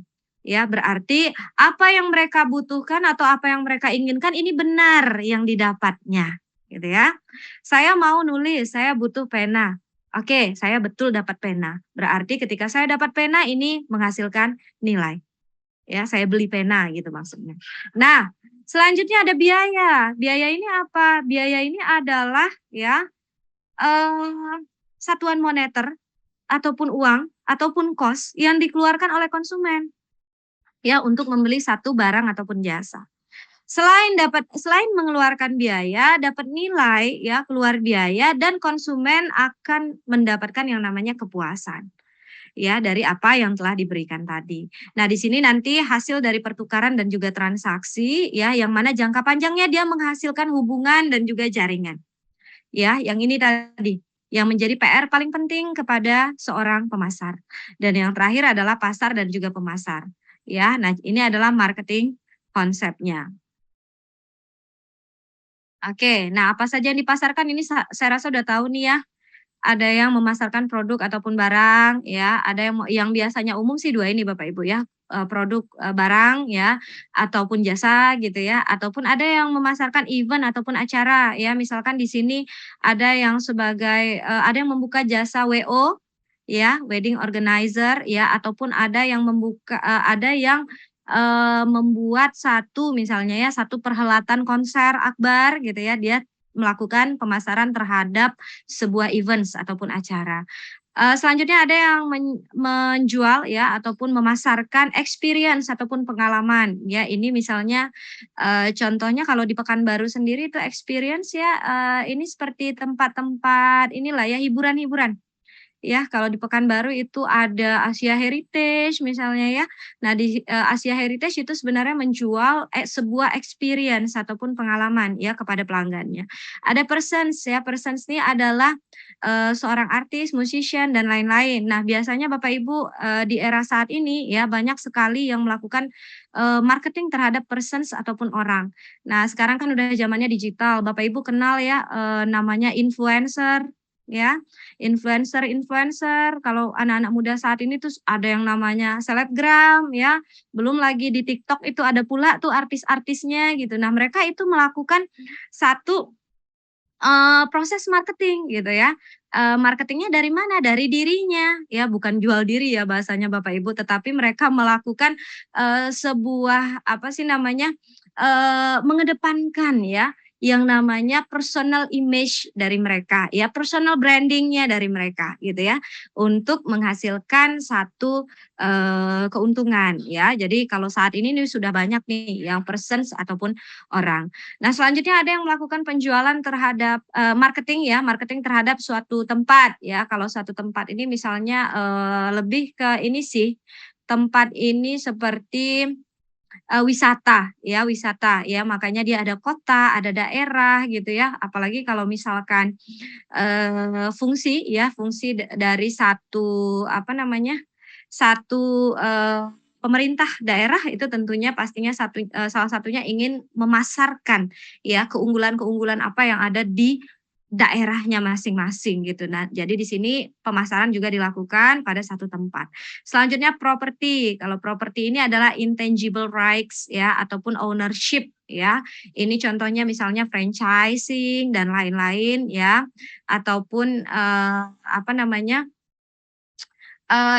Ya, berarti apa yang mereka butuhkan atau apa yang mereka inginkan ini benar yang didapatnya, gitu ya. Saya mau nulis, saya butuh pena. Oke, saya betul dapat pena. Berarti ketika saya dapat pena ini menghasilkan nilai. Ya, saya beli pena gitu maksudnya. Nah, selanjutnya ada biaya. Biaya ini apa? Biaya ini adalah ya satuan moneter ataupun uang ataupun kos yang dikeluarkan oleh konsumen ya untuk membeli satu barang ataupun jasa. Selain mengeluarkan biaya, dapat nilai ya, keluar biaya dan konsumen akan mendapatkan yang namanya kepuasan ya dari apa yang telah diberikan tadi. Nah, di sini nanti hasil dari pertukaran dan juga transaksi ya yang mana jangka panjangnya dia menghasilkan hubungan dan juga jaringan. Ya, yang ini tadi yang menjadi PR paling penting kepada seorang pemasar. Dan yang terakhir adalah pasar dan juga pemasar. Ya, nah ini adalah marketing konsepnya. Oke, nah apa saja yang dipasarkan ini saya rasa udah tahu nih ya. Ada yang memasarkan produk ataupun barang ya, ada yang biasanya umum sih 2 ini Bapak Ibu ya, produk, barang ya, ataupun jasa gitu ya, ataupun ada yang memasarkan event ataupun acara ya. Misalkan di sini ada yang sebagai, ada yang membuka jasa WO ya, wedding organizer ya, ataupun ada yang membuat satu misalnya ya, satu perhelatan konser akbar gitu ya, dia melakukan pemasaran terhadap sebuah events ataupun acara. Selanjutnya ada yang menjual ya ataupun memasarkan experience ataupun pengalaman ya. Ini misalnya contohnya kalau di Pekanbaru sendiri itu experience ya, ini seperti tempat-tempat inilah ya hiburan-hiburan. Ya, kalau di Pekanbaru itu ada Asia Heritage misalnya ya. Nah, di Asia Heritage itu sebenarnya menjual sebuah experience ataupun pengalaman ya kepada pelanggannya. Ada Persons ya, Persons ini adalah seorang artis, musician dan lain-lain. Nah, biasanya Bapak Ibu di era saat ini ya banyak sekali yang melakukan marketing terhadap persons ataupun orang. Nah, sekarang kan udah zamannya digital. Bapak Ibu kenal ya namanya influencer ya, influencer. Kalau anak-anak muda saat ini tuh ada yang namanya selebgram ya, belum lagi di TikTok itu ada pula tuh artis-artisnya gitu. Nah, mereka itu melakukan satu proses marketing gitu ya. Marketingnya dari mana? Dari dirinya ya, bukan jual diri ya bahasanya Bapak Ibu, tetapi mereka melakukan sebuah apa sih namanya, mengedepankan ya yang namanya personal image dari mereka ya, personal branding-nya dari mereka gitu ya, untuk menghasilkan satu keuntungan ya. Jadi kalau saat ini nih sudah banyak nih yang persons ataupun orang. Nah, selanjutnya ada yang melakukan penjualan terhadap marketing ya, marketing terhadap suatu tempat ya. Kalau suatu tempat ini misalnya lebih ke ini sih, tempat ini seperti wisata ya, makanya dia ada kota, ada daerah gitu ya. Apalagi kalau misalkan fungsi dari satu apa namanya, satu pemerintah daerah itu tentunya pastinya salah satunya ingin memasarkan ya keunggulan-keunggulan apa yang ada di daerahnya masing-masing gitu. Nah, jadi di sini pemasaran juga dilakukan pada satu tempat. Selanjutnya properti. Kalau properti ini adalah intangible rights ya ataupun ownership ya. Ini contohnya misalnya franchising dan lain-lain ya, ataupun apa namanya,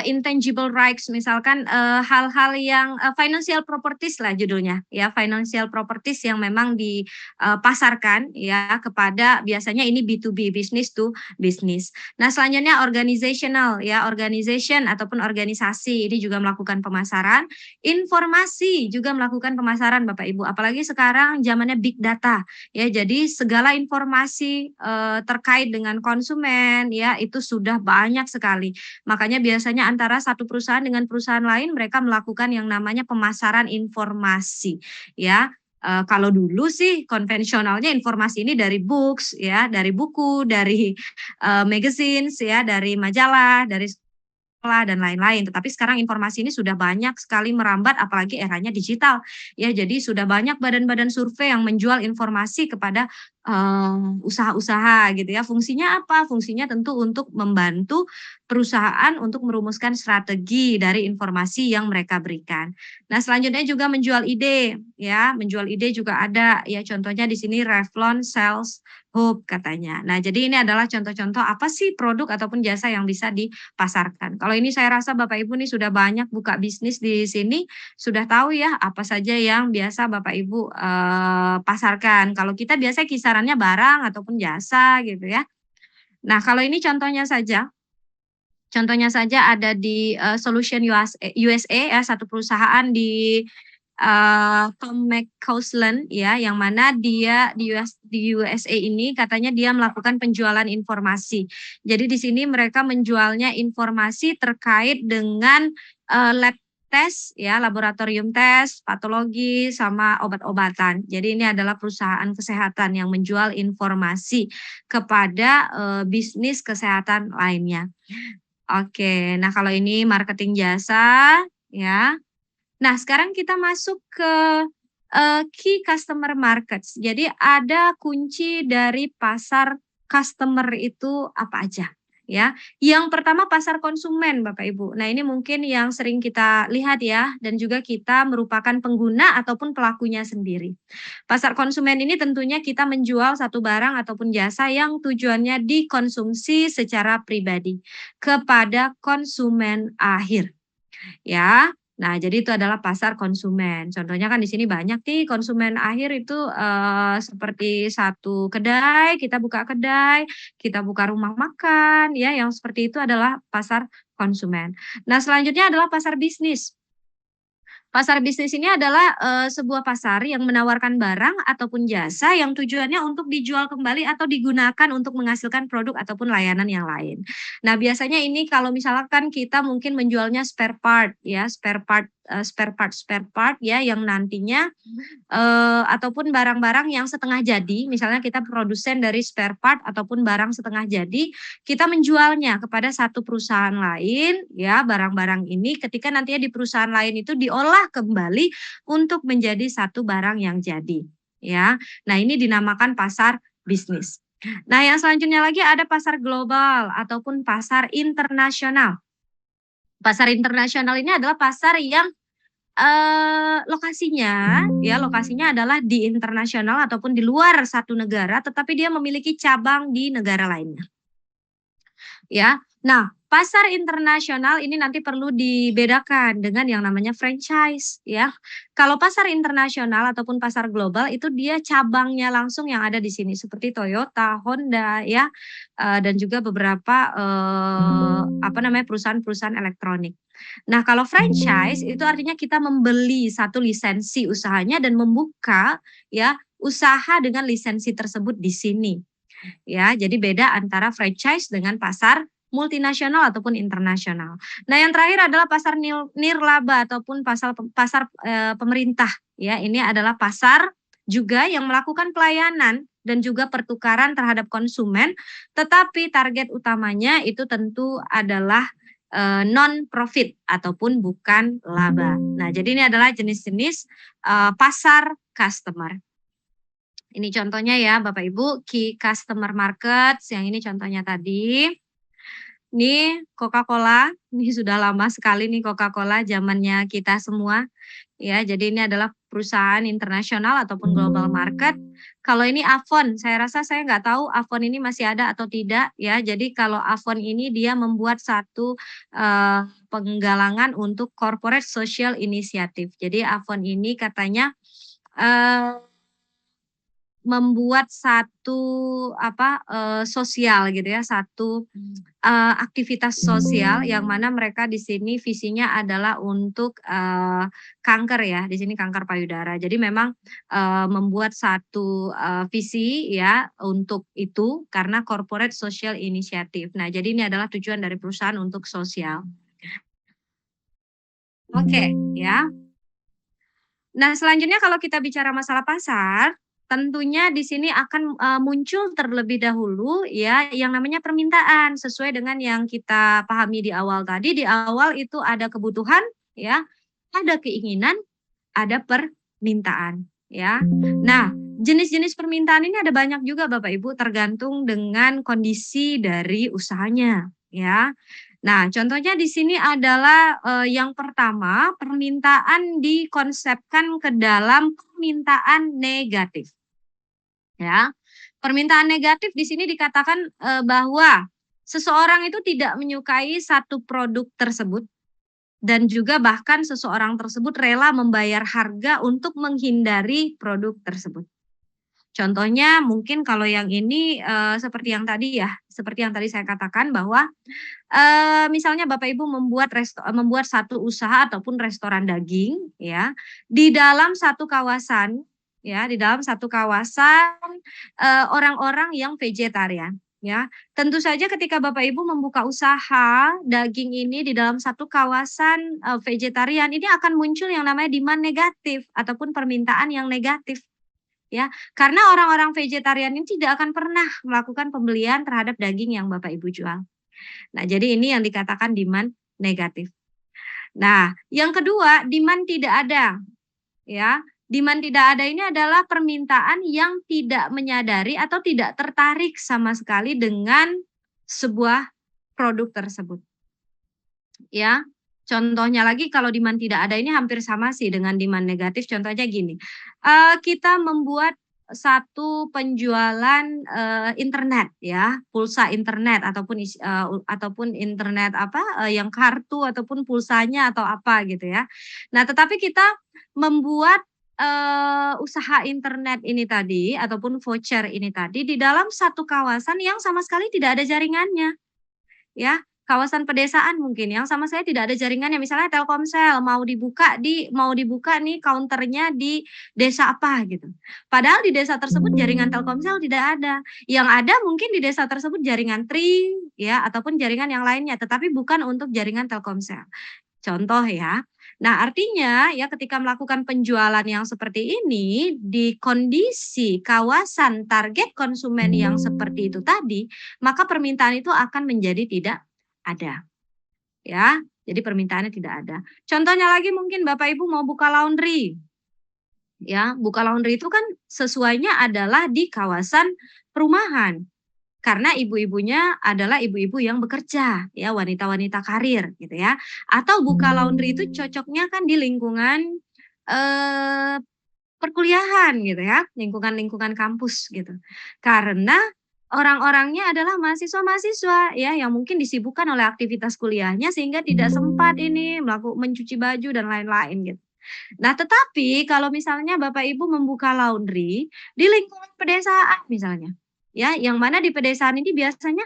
intangible rights, misalkan hal-hal yang financial properties lah judulnya ya, financial properties yang memang dipasarkan ya kepada, biasanya ini B2B, business to business. Nah selanjutnya organizational ya, organization ataupun organisasi ini juga melakukan pemasaran. Informasi juga melakukan pemasaran Bapak Ibu, apalagi sekarang zamannya big data ya, jadi segala informasi terkait dengan konsumen ya itu sudah banyak sekali. Makanya biasanya antara satu perusahaan dengan perusahaan lain mereka melakukan yang namanya pemasaran informasi ya. Kalau dulu sih konvensionalnya informasi ini dari books ya, dari buku, dari magazines ya, dari majalah, dari dan lain-lain. Tetapi sekarang informasi ini sudah banyak sekali merambat, apalagi eranya digital ya. Jadi sudah banyak badan-badan survei yang menjual informasi kepada usaha-usaha gitu ya. Fungsinya apa? Fungsinya tentu untuk membantu perusahaan untuk merumuskan strategi dari informasi yang mereka berikan. Nah, selanjutnya juga menjual ide ya. Menjual ide juga ada ya, contohnya di sini Revlon Sales Hope katanya. Nah, jadi ini adalah contoh-contoh apa sih produk ataupun jasa yang bisa dipasarkan. Kalau ini saya rasa Bapak Ibu nih sudah banyak buka bisnis di sini, sudah tahu ya apa saja yang biasa Bapak Ibu pasarkan. Kalau kita biasanya kisarannya barang ataupun jasa gitu ya. Nah, kalau ini contohnya saja. Contohnya saja ada di Solution USA ya, satu perusahaan di Tom McCausland ya, yang mana dia di USA ini katanya dia melakukan penjualan informasi. Jadi di sini mereka menjualnya informasi terkait dengan lab tes ya, laboratorium tes, patologi sama obat-obatan. Jadi ini adalah perusahaan kesehatan yang menjual informasi kepada bisnis kesehatan lainnya. Oke, nah kalau ini marketing jasa ya. Nah, sekarang kita masuk ke key customer markets. Jadi ada kunci dari pasar customer itu apa aja ya. Yang pertama pasar konsumen Bapak Ibu. Nah, ini mungkin yang sering kita lihat ya, dan juga kita merupakan pengguna ataupun pelakunya sendiri. Pasar konsumen ini tentunya kita menjual satu barang ataupun jasa yang tujuannya dikonsumsi secara pribadi kepada konsumen akhir. Ya. Nah, jadi itu adalah pasar konsumen. Contohnya kan di sini banyak nih konsumen akhir itu seperti satu kedai, kita buka kedai, kita buka rumah makan, ya, yang seperti itu adalah pasar konsumen. Nah, selanjutnya adalah pasar bisnis. Pasar bisnis ini adalah sebuah pasar yang menawarkan barang ataupun jasa yang tujuannya untuk dijual kembali atau digunakan untuk menghasilkan produk ataupun layanan yang lain. Nah, biasanya ini kalau misalkan kita mungkin menjualnya spare part ya, spare part ya, yang nantinya ataupun barang-barang yang setengah jadi, misalnya kita produsen dari spare part ataupun barang setengah jadi, kita menjualnya kepada satu perusahaan lain ya, barang-barang ini ketika nantinya di perusahaan lain itu diolah kembali untuk menjadi satu barang yang jadi ya. Nah, ini dinamakan pasar bisnis. Nah, yang selanjutnya lagi ada pasar global ataupun pasar internasional. Pasar internasional ini adalah pasar yang lokasinya adalah di internasional ataupun di luar satu negara, tetapi dia memiliki cabang di negara lainnya. Ya. Nah, pasar internasional ini nanti perlu dibedakan dengan yang namanya franchise ya. Kalau pasar internasional ataupun pasar global itu dia cabangnya langsung yang ada di sini seperti Toyota, Honda ya, dan juga beberapa perusahaan-perusahaan elektronik. Nah, kalau franchise itu artinya kita membeli satu lisensi usahanya dan membuka ya usaha dengan lisensi tersebut di sini. Ya, jadi beda antara franchise dengan pasar multinasional ataupun internasional. Nah, yang terakhir adalah pasar nirlaba ataupun pasar pemerintah ya. Ini adalah pasar juga yang melakukan pelayanan dan juga pertukaran terhadap konsumen, tetapi target utamanya itu tentu adalah non-profit ataupun bukan laba. Nah, jadi ini adalah jenis-jenis pasar customer. Ini contohnya ya Bapak Ibu, key customer markets, yang ini contohnya tadi. Ini Coca-Cola, ini sudah lama sekali nih Coca-Cola zamannya kita semua. Ya, jadi ini adalah perusahaan internasional ataupun global market. Kalau ini Avon, saya rasa saya nggak tahu Avon ini masih ada atau tidak ya. Jadi kalau Avon ini dia membuat satu penggalangan untuk corporate social initiative. Jadi Avon ini katanya membuat satu sosial gitu ya, satu aktivitas sosial yang mana mereka di sini visinya adalah untuk kanker ya, di sini kanker payudara. Jadi memang membuat satu visi ya untuk itu karena corporate social initiative. Nah, jadi ini adalah tujuan dari perusahaan untuk sosial. Oke, ya. Nah, selanjutnya kalau kita bicara masalah pasar, tentunya di sini akan muncul terlebih dahulu ya yang namanya permintaan sesuai dengan yang kita pahami di awal tadi. Di awal itu ada kebutuhan ya, ada keinginan, ada permintaan ya. Nah, jenis-jenis permintaan ini ada banyak juga Bapak Ibu tergantung dengan kondisi dari usahanya ya. Nah, contohnya di sini adalah yang pertama, permintaan dikonsepkan ke dalam permintaan negatif. Ya. Permintaan negatif di sini dikatakan bahwa seseorang itu tidak menyukai satu produk tersebut dan juga bahkan seseorang tersebut rela membayar harga untuk menghindari produk tersebut. Contohnya mungkin kalau yang ini seperti yang tadi ya, seperti yang tadi saya katakan bahwa misalnya Bapak Ibu membuat satu usaha ataupun restoran daging ya di dalam satu kawasan ya, di dalam satu kawasan orang-orang yang vegetarian ya. Tentu saja ketika Bapak Ibu membuka usaha daging ini di dalam satu kawasan vegetarian, ini akan muncul yang namanya demand negatif ataupun permintaan yang negatif. Ya, karena orang-orang vegetarian ini tidak akan pernah melakukan pembelian terhadap daging yang Bapak Ibu jual. Nah, jadi ini yang dikatakan demand negatif. Nah, yang kedua, demand tidak ada. Ya, demand tidak ada ini adalah permintaan yang tidak menyadari atau tidak tertarik sama sekali dengan sebuah produk tersebut. Ya. Contohnya lagi kalau demand tidak ada ini hampir sama sih dengan demand negatif. Contohnya gini, kita membuat satu penjualan internet ya, pulsa internet ataupun internet yang kartu ataupun pulsanya atau apa gitu ya. Nah, tetapi kita membuat usaha internet ini tadi ataupun voucher ini tadi di dalam satu kawasan yang sama sekali tidak ada jaringannya. Ya. Kawasan pedesaan mungkin yang sama saya tidak ada jaringannya, misalnya Telkomsel mau dibuka nih counternya di desa apa gitu. Padahal di desa tersebut jaringan Telkomsel tidak ada. Yang ada mungkin di desa tersebut jaringan Tri ya ataupun jaringan yang lainnya, tetapi bukan untuk jaringan Telkomsel. Contoh ya. Nah, artinya ya ketika melakukan penjualan yang seperti ini di kondisi kawasan target konsumen yang seperti itu tadi, maka permintaan itu akan menjadi tidak ada. Ya, jadi permintaannya tidak ada. Contohnya lagi mungkin Bapak Ibu mau buka laundry. Ya, buka laundry itu kan sesuainya adalah di kawasan perumahan. Karena ibu-ibunya adalah ibu-ibu yang bekerja, ya, wanita-wanita karir gitu ya. Atau buka laundry itu cocoknya kan di lingkungan perkuliahan gitu ya, lingkungan kampus gitu. Karena orang-orangnya adalah mahasiswa-mahasiswa ya yang mungkin disibukkan oleh aktivitas kuliahnya sehingga tidak sempat ini mencuci baju dan lain-lain gitu. Nah, tetapi kalau misalnya Bapak Ibu membuka laundry di lingkungan pedesaan misalnya, ya, yang mana di pedesaan ini biasanya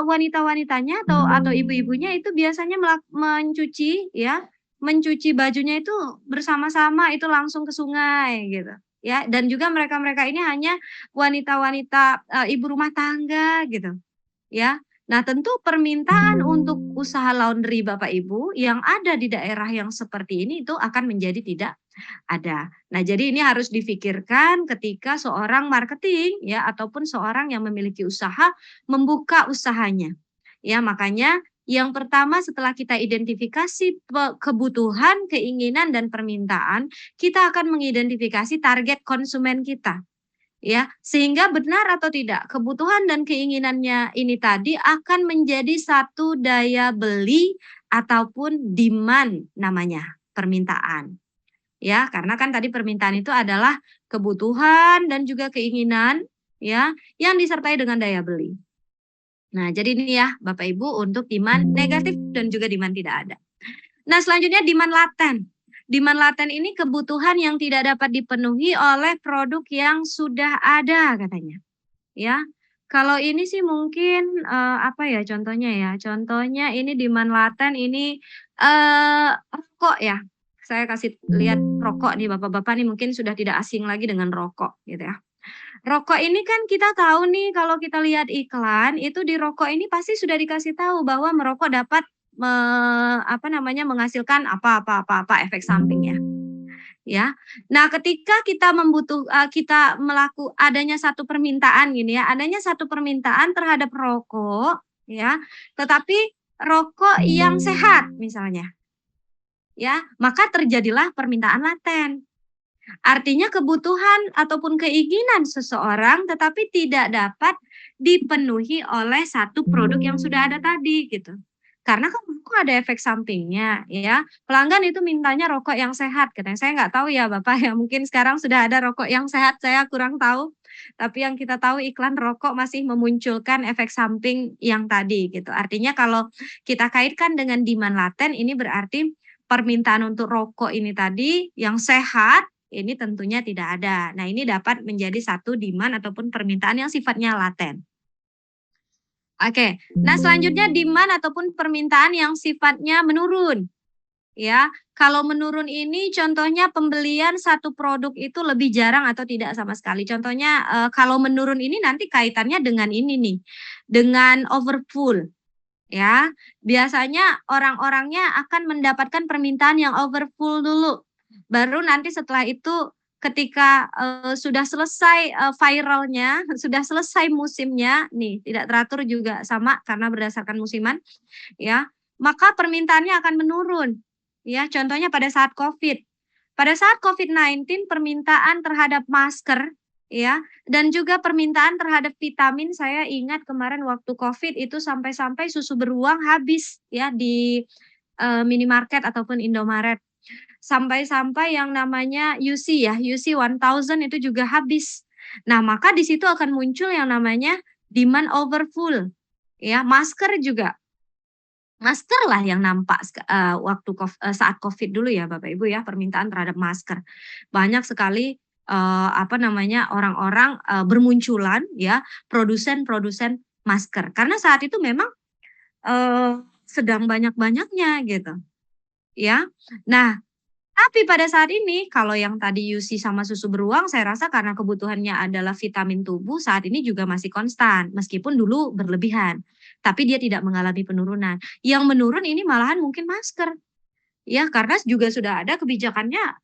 wanita-wanitanya atau ibu-ibunya itu biasanya mencuci bajunya itu bersama-sama itu langsung ke sungai gitu. Ya, dan juga mereka-mereka ini hanya wanita-wanita ibu rumah tangga gitu. Ya. Nah, tentu permintaan untuk usaha laundry Bapak Ibu yang ada di daerah yang seperti ini itu akan menjadi tidak ada. Nah, jadi ini harus difikirkan ketika seorang marketing ya ataupun seorang yang memiliki usaha membuka usahanya. Ya, makanya yang pertama setelah kita identifikasi kebutuhan, keinginan dan permintaan, kita akan mengidentifikasi target konsumen kita. Ya, sehingga benar atau tidak kebutuhan dan keinginannya ini tadi akan menjadi satu daya beli ataupun demand namanya, permintaan. Ya, karena kan tadi permintaan itu adalah kebutuhan dan juga keinginan ya yang disertai dengan daya beli. Nah, jadi ini ya Bapak Ibu untuk demand negatif dan juga demand tidak ada. Nah, selanjutnya demand laten. Demand laten ini kebutuhan yang tidak dapat dipenuhi oleh produk yang sudah ada katanya. Ya. Kalau ini sih mungkin apa ya contohnya ya? Contohnya ini demand laten ini rokok ya. Saya kasih lihat rokok nih Bapak-bapak nih mungkin sudah tidak asing lagi dengan rokok gitu ya. Rokok ini kan kita tahu nih kalau kita lihat iklan itu di rokok ini pasti sudah dikasih tahu bahwa merokok dapat menghasilkan apa efek sampingnya. Ya. Nah, ketika kita adanya satu permintaan gini ya, adanya satu permintaan terhadap rokok ya, tetapi rokok yang sehat misalnya. Ya, maka terjadilah permintaan laten. Artinya kebutuhan ataupun keinginan seseorang tetapi tidak dapat dipenuhi oleh satu produk yang sudah ada tadi gitu. Karena kan rokok ada efek sampingnya ya. Pelanggan itu mintanya rokok yang sehat katanya. Saya nggak tahu ya Bapak ya, mungkin sekarang sudah ada rokok yang sehat, saya kurang tahu. Tapi yang kita tahu iklan rokok masih memunculkan efek samping yang tadi gitu. Artinya kalau kita kaitkan dengan demand laten ini berarti permintaan untuk rokok ini tadi yang sehat ini tentunya tidak ada. Nah, ini dapat menjadi satu demand ataupun permintaan yang sifatnya laten. Oke, nah selanjutnya demand ataupun permintaan yang sifatnya menurun. Ya, kalau menurun ini contohnya pembelian satu produk itu lebih jarang atau tidak sama sekali. Contohnya kalau menurun ini nanti kaitannya dengan ini nih, dengan overfull. Ya, biasanya orang-orangnya akan mendapatkan permintaan yang overfull dulu. Baru nanti setelah itu ketika sudah selesai viralnya, sudah selesai musimnya, nih tidak teratur juga sama karena berdasarkan musiman, ya, maka permintaannya akan menurun. Ya, contohnya pada saat COVID. Pada saat COVID-19 permintaan terhadap masker, ya, dan juga permintaan terhadap vitamin, saya ingat kemarin waktu COVID itu sampai-sampai susu beruang habis ya di minimarket ataupun Indomaret. Sampai-sampai yang namanya UC ya, UC 1000 itu juga habis. Nah, maka di situ akan muncul yang namanya demand overfull. Ya, masker juga. Masker lah yang nampak waktu saat COVID dulu ya Bapak Ibu ya, permintaan terhadap masker. Banyak sekali orang-orang bermunculan ya, produsen-produsen masker. Karena saat itu memang sedang banyak-banyaknya gitu. Ya. Nah, tapi pada saat ini kalau yang tadi UC sama susu beruang saya rasa karena kebutuhannya adalah vitamin tubuh saat ini juga masih konstan meskipun dulu berlebihan. Tapi dia tidak mengalami penurunan. Yang menurun ini malahan mungkin masker. Ya, karena juga sudah ada kebijakannya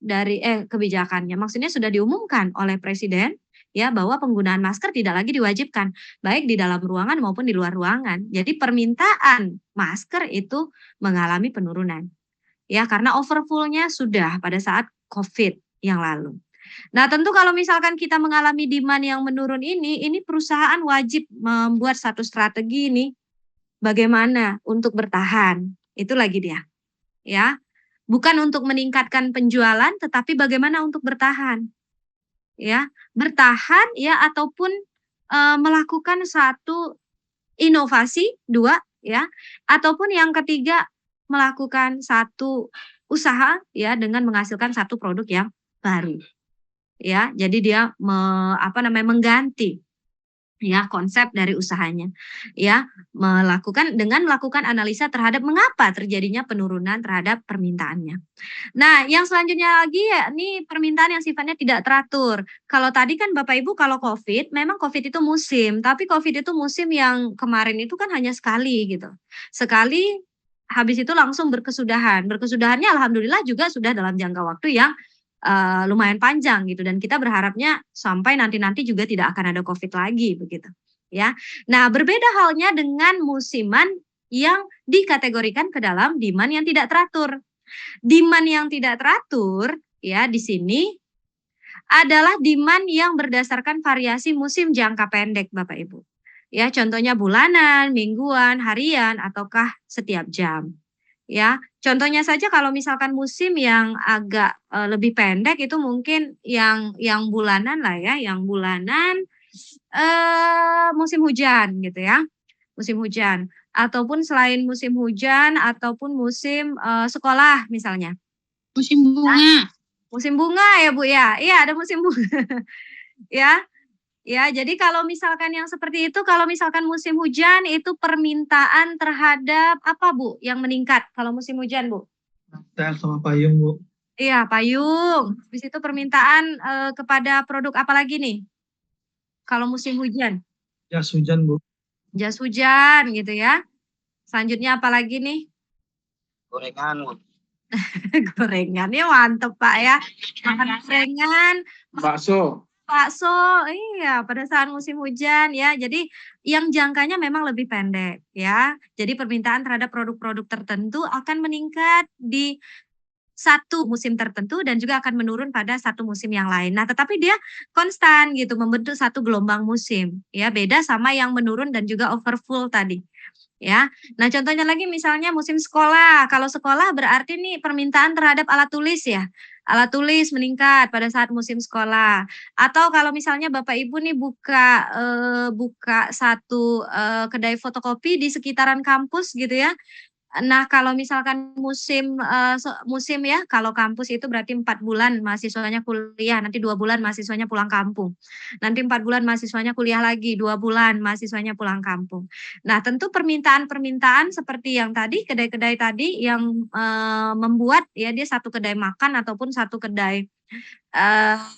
maksudnya sudah diumumkan oleh presiden ya bahwa penggunaan masker tidak lagi diwajibkan baik di dalam ruangan maupun di luar ruangan. Jadi permintaan masker itu mengalami penurunan. Ya, karena overfull-nya sudah pada saat COVID yang lalu. Nah, tentu kalau misalkan kita mengalami demand yang menurun ini perusahaan wajib membuat satu strategi nih bagaimana untuk bertahan. Itu lagi dia. Ya. Bukan untuk meningkatkan penjualan tetapi bagaimana untuk bertahan. Ya, bertahan ya ataupun melakukan satu inovasi, 2 ya, ataupun yang ketiga melakukan satu usaha ya dengan menghasilkan satu produk yang baru. Ya, jadi dia mengganti ya konsep dari usahanya. Ya, melakukan analisa terhadap mengapa terjadinya penurunan terhadap permintaannya. Nah, yang selanjutnya lagi ya ini permintaan yang sifatnya tidak teratur. Kalau tadi kan Bapak Ibu kalau COVID, memang COVID itu musim, tapi COVID itu musim yang kemarin itu kan hanya sekali gitu. Sekali habis itu langsung berkesudahan. Berkesudahannya alhamdulillah juga sudah dalam jangka waktu yang lumayan panjang gitu dan kita berharapnya sampai nanti juga tidak akan ada COVID lagi begitu ya. Nah, berbeda halnya dengan musiman yang dikategorikan ke dalam demand yang tidak teratur. Demand yang tidak teratur ya di sini adalah demand yang berdasarkan variasi musim jangka pendek Bapak Ibu. Ya, contohnya bulanan, mingguan, harian ataukah setiap jam. ya. Contohnya saja kalau misalkan musim yang agak lebih pendek itu mungkin yang bulanan lah ya, yang bulanan musim hujan gitu ya, musim hujan. Ataupun selain musim hujan ataupun musim sekolah misalnya. Musim bunga. Musim bunga ya Bu ya? Iya ada musim bunga ya. Ya, jadi kalau misalkan yang seperti itu, kalau misalkan musim hujan itu permintaan terhadap apa Bu yang meningkat kalau musim hujan Bu? Tel sama payung, Bu. Iya payung, habis itu permintaan kepada produk apa lagi nih? Kalau musim hujan? Jas hujan, Bu. Jas hujan gitu ya. Selanjutnya apa lagi nih? Gorengan, Bu. Gorengannya mantep Pak ya. Makan gorengan, Bakso. bakso, iya pada saat musim hujan ya. Jadi yang jangkanya memang lebih pendek ya. Jadi permintaan terhadap produk-produk tertentu akan meningkat di satu musim tertentu dan juga akan menurun pada satu musim yang lain. Nah, tetapi dia konstan gitu, membentuk satu gelombang musim ya. Beda sama yang menurun dan juga overfull tadi. Ya. Nah, contohnya lagi misalnya musim sekolah. Kalau sekolah berarti nih permintaan terhadap alat tulis ya. Alat tulis meningkat pada saat musim sekolah. Atau kalau misalnya Bapak Ibu nih buka satu kedai fotokopi di sekitaran kampus gitu ya. Nah, kalau misalkan musim ya, kalau kampus itu berarti 4 bulan mahasiswanya kuliah, nanti 2 bulan mahasiswanya pulang kampung. Nanti 4 bulan mahasiswanya kuliah lagi, 2 bulan mahasiswanya pulang kampung. Nah, tentu permintaan-permintaan seperti yang tadi, kedai-kedai tadi yang membuat ya dia satu kedai makan ataupun satu kedai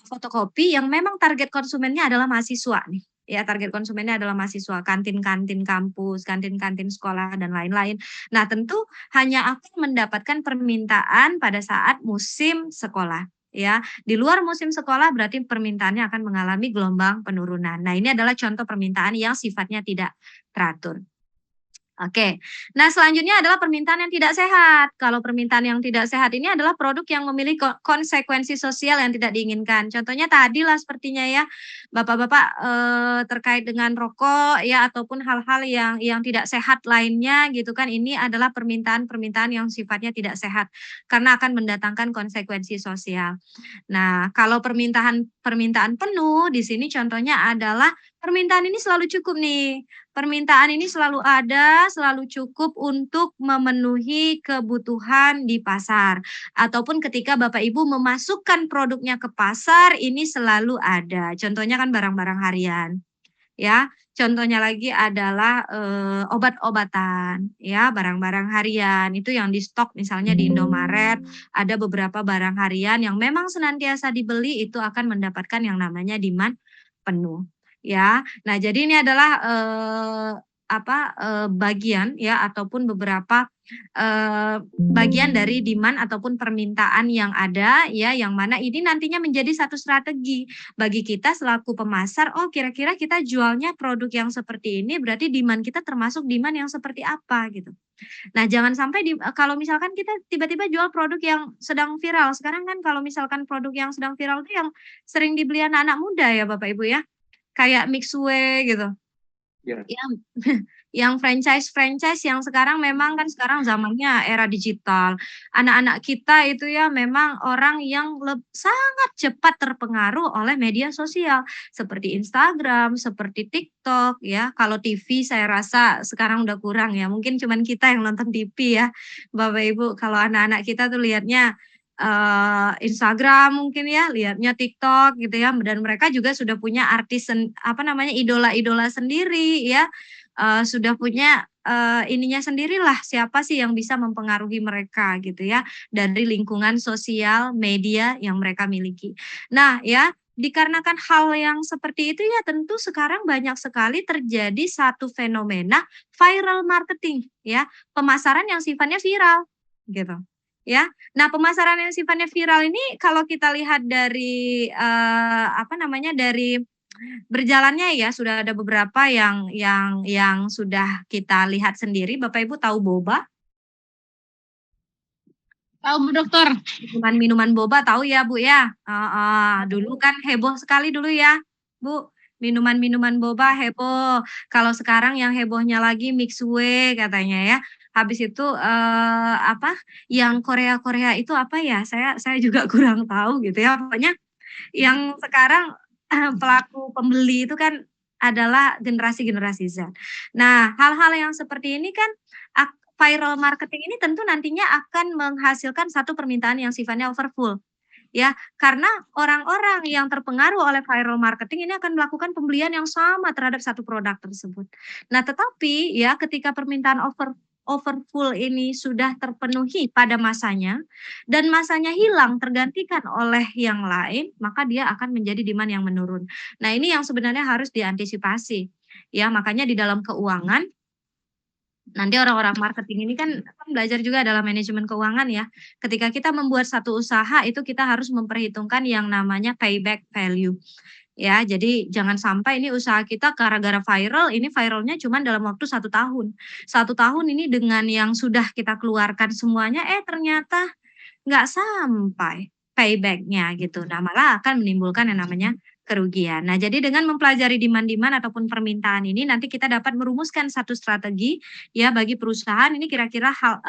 fotokopi yang memang target konsumennya adalah mahasiswa nih. Ya, target konsumennya adalah mahasiswa, kantin-kantin kampus, kantin-kantin sekolah dan lain-lain. Nah, tentu hanya akan mendapatkan permintaan pada saat musim sekolah ya. Di luar musim sekolah berarti permintaannya akan mengalami gelombang penurunan. Nah, ini adalah contoh permintaan yang sifatnya tidak teratur. Oke. Nah, selanjutnya adalah permintaan yang tidak sehat. Kalau permintaan yang tidak sehat ini adalah produk yang memiliki konsekuensi sosial yang tidak diinginkan. Contohnya tadi lah sepertinya ya, Bapak-bapak terkait dengan rokok ya ataupun hal-hal yang tidak sehat lainnya gitu kan. Ini adalah permintaan-permintaan yang sifatnya tidak sehat karena akan mendatangkan konsekuensi sosial. Nah, kalau permintaan penuh di sini contohnya adalah permintaan ini selalu cukup nih. Permintaan ini selalu ada, selalu cukup untuk memenuhi kebutuhan di pasar. Ataupun ketika Bapak Ibu memasukkan produknya ke pasar, ini selalu ada. Contohnya kan barang-barang harian. Ya, contohnya lagi adalah obat-obatan, ya, barang-barang harian itu yang di stok misalnya di Indomaret, ada beberapa barang harian yang memang senantiasa dibeli itu akan mendapatkan yang namanya demand penuh. Ya. Nah, jadi ini adalah bagian ya ataupun beberapa bagian dari demand ataupun permintaan yang ada ya, yang mana ini nantinya menjadi satu strategi bagi kita selaku pemasar. Oh, kira-kira kita jualnya produk yang seperti ini, berarti demand kita termasuk demand yang seperti apa gitu. Nah, jangan sampai kalau misalkan kita tiba-tiba jual produk yang sedang viral. Sekarang kan kalau misalkan produk yang sedang viral itu yang sering dibeli anak-anak muda ya Bapak Ibu ya. Kayak Mixue gitu. Ya. Yang franchise-franchise yang sekarang memang kan sekarang zamannya era digital. Anak-anak kita itu ya memang orang yang sangat cepat terpengaruh oleh media sosial seperti Instagram, seperti TikTok ya. Kalau TV saya rasa sekarang udah kurang ya. Mungkin cuman kita yang nonton TV ya. Bapak Ibu, kalau anak-anak kita tuh lihatnya Instagram mungkin ya, lihatnya TikTok gitu ya, dan mereka juga sudah punya idola-idola sendiri ya, sudah punya ininya sendirilah siapa sih yang bisa mempengaruhi mereka gitu ya, dari lingkungan sosial media yang mereka miliki. Nah ya, dikarenakan hal yang seperti itu ya tentu sekarang banyak sekali terjadi satu fenomena viral marketing ya, pemasaran yang sifatnya viral gitu. Ya, nah pemasaran yang sifatnya viral ini kalau kita lihat dari dari berjalannya ya sudah ada beberapa yang sudah kita lihat sendiri. Bapak Ibu tahu boba? Tahu Bu Dokter? Minuman boba tahu ya Bu ya? Dulu kan heboh sekali dulu ya Bu. Minuman-minuman boba heboh. Kalau sekarang yang hebohnya lagi Mixue katanya ya. Habis itu apa yang Korea-Korea itu apa ya? Saya juga kurang tahu gitu ya. Pokoknya yang sekarang pelaku pembeli itu kan adalah generasi-generasi Z. Nah, hal-hal yang seperti ini kan viral marketing ini tentu nantinya akan menghasilkan satu permintaan yang sifatnya overfull. Ya, karena orang-orang yang terpengaruh oleh viral marketing ini akan melakukan pembelian yang sama terhadap satu produk tersebut. Nah, tetapi ya ketika permintaan overfull ini sudah terpenuhi pada masanya dan masanya hilang tergantikan oleh yang lain, maka dia akan menjadi demand yang menurun. Nah, ini yang sebenarnya harus diantisipasi. Ya, makanya di dalam keuangan nanti orang-orang marketing ini kan belajar juga dalam manajemen keuangan ya. Ketika kita membuat satu usaha itu kita harus memperhitungkan yang namanya payback value. Ya, jadi jangan sampai ini usaha kita gara-gara viral, ini viralnya cuma dalam waktu 1 tahun. 1 tahun ini dengan yang sudah kita keluarkan semuanya, ternyata nggak sampai payback-nya gitu. Nah, malah akan menimbulkan yang namanya kerugian. Nah, jadi dengan mempelajari demand-demand ataupun permintaan ini nanti kita dapat merumuskan satu strategi ya bagi perusahaan ini kira-kira hal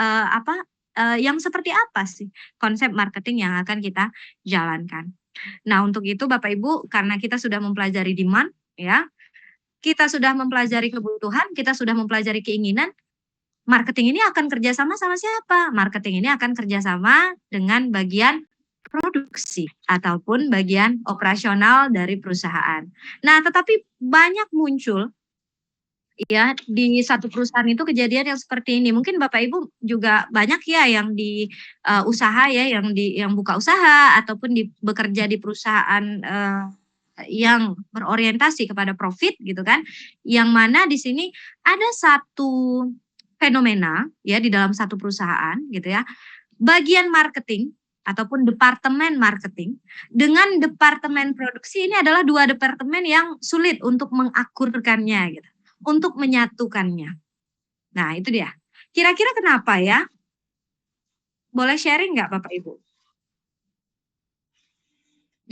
yang seperti apa sih konsep marketing yang akan kita jalankan. Nah, untuk itu Bapak Ibu karena kita sudah mempelajari demand ya, kita sudah mempelajari kebutuhan, kita sudah mempelajari keinginan, marketing ini akan kerjasama sama siapa? Marketing ini akan kerjasama dengan bagian produksi ataupun bagian operasional dari perusahaan. Nah, tetapi banyak muncul ya di satu perusahaan itu kejadian yang seperti ini. Mungkin Bapak Ibu juga banyak ya yang di usaha ya, yang buka usaha ataupun bekerja di perusahaan yang berorientasi kepada profit gitu kan. Yang mana di sini ada satu fenomena ya di dalam satu perusahaan gitu ya. Bagian marketing ataupun departemen marketing dengan departemen produksi ini adalah dua departemen yang sulit untuk mengakurkannya gitu, untuk menyatukannya. Nah, itu dia. Kira-kira kenapa ya? Boleh sharing nggak Bapak Ibu?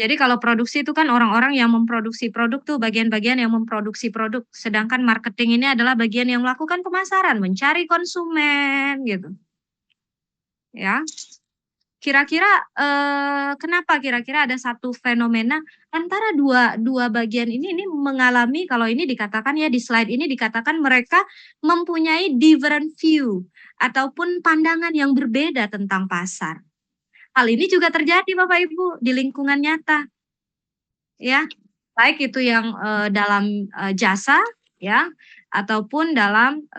Jadi kalau produksi itu kan orang-orang yang memproduksi produk tuh bagian-bagian yang memproduksi produk, sedangkan marketing ini adalah bagian yang melakukan pemasaran, mencari konsumen gitu. Ya. Kira-kira kenapa kira-kira ada satu fenomena antara dua bagian ini mengalami kalau ini dikatakan ya di slide ini dikatakan mereka mempunyai different view ataupun pandangan yang berbeda tentang pasar. Hal ini juga terjadi Bapak Ibu di lingkungan nyata. Ya, baik itu yang dalam jasa ya ataupun dalam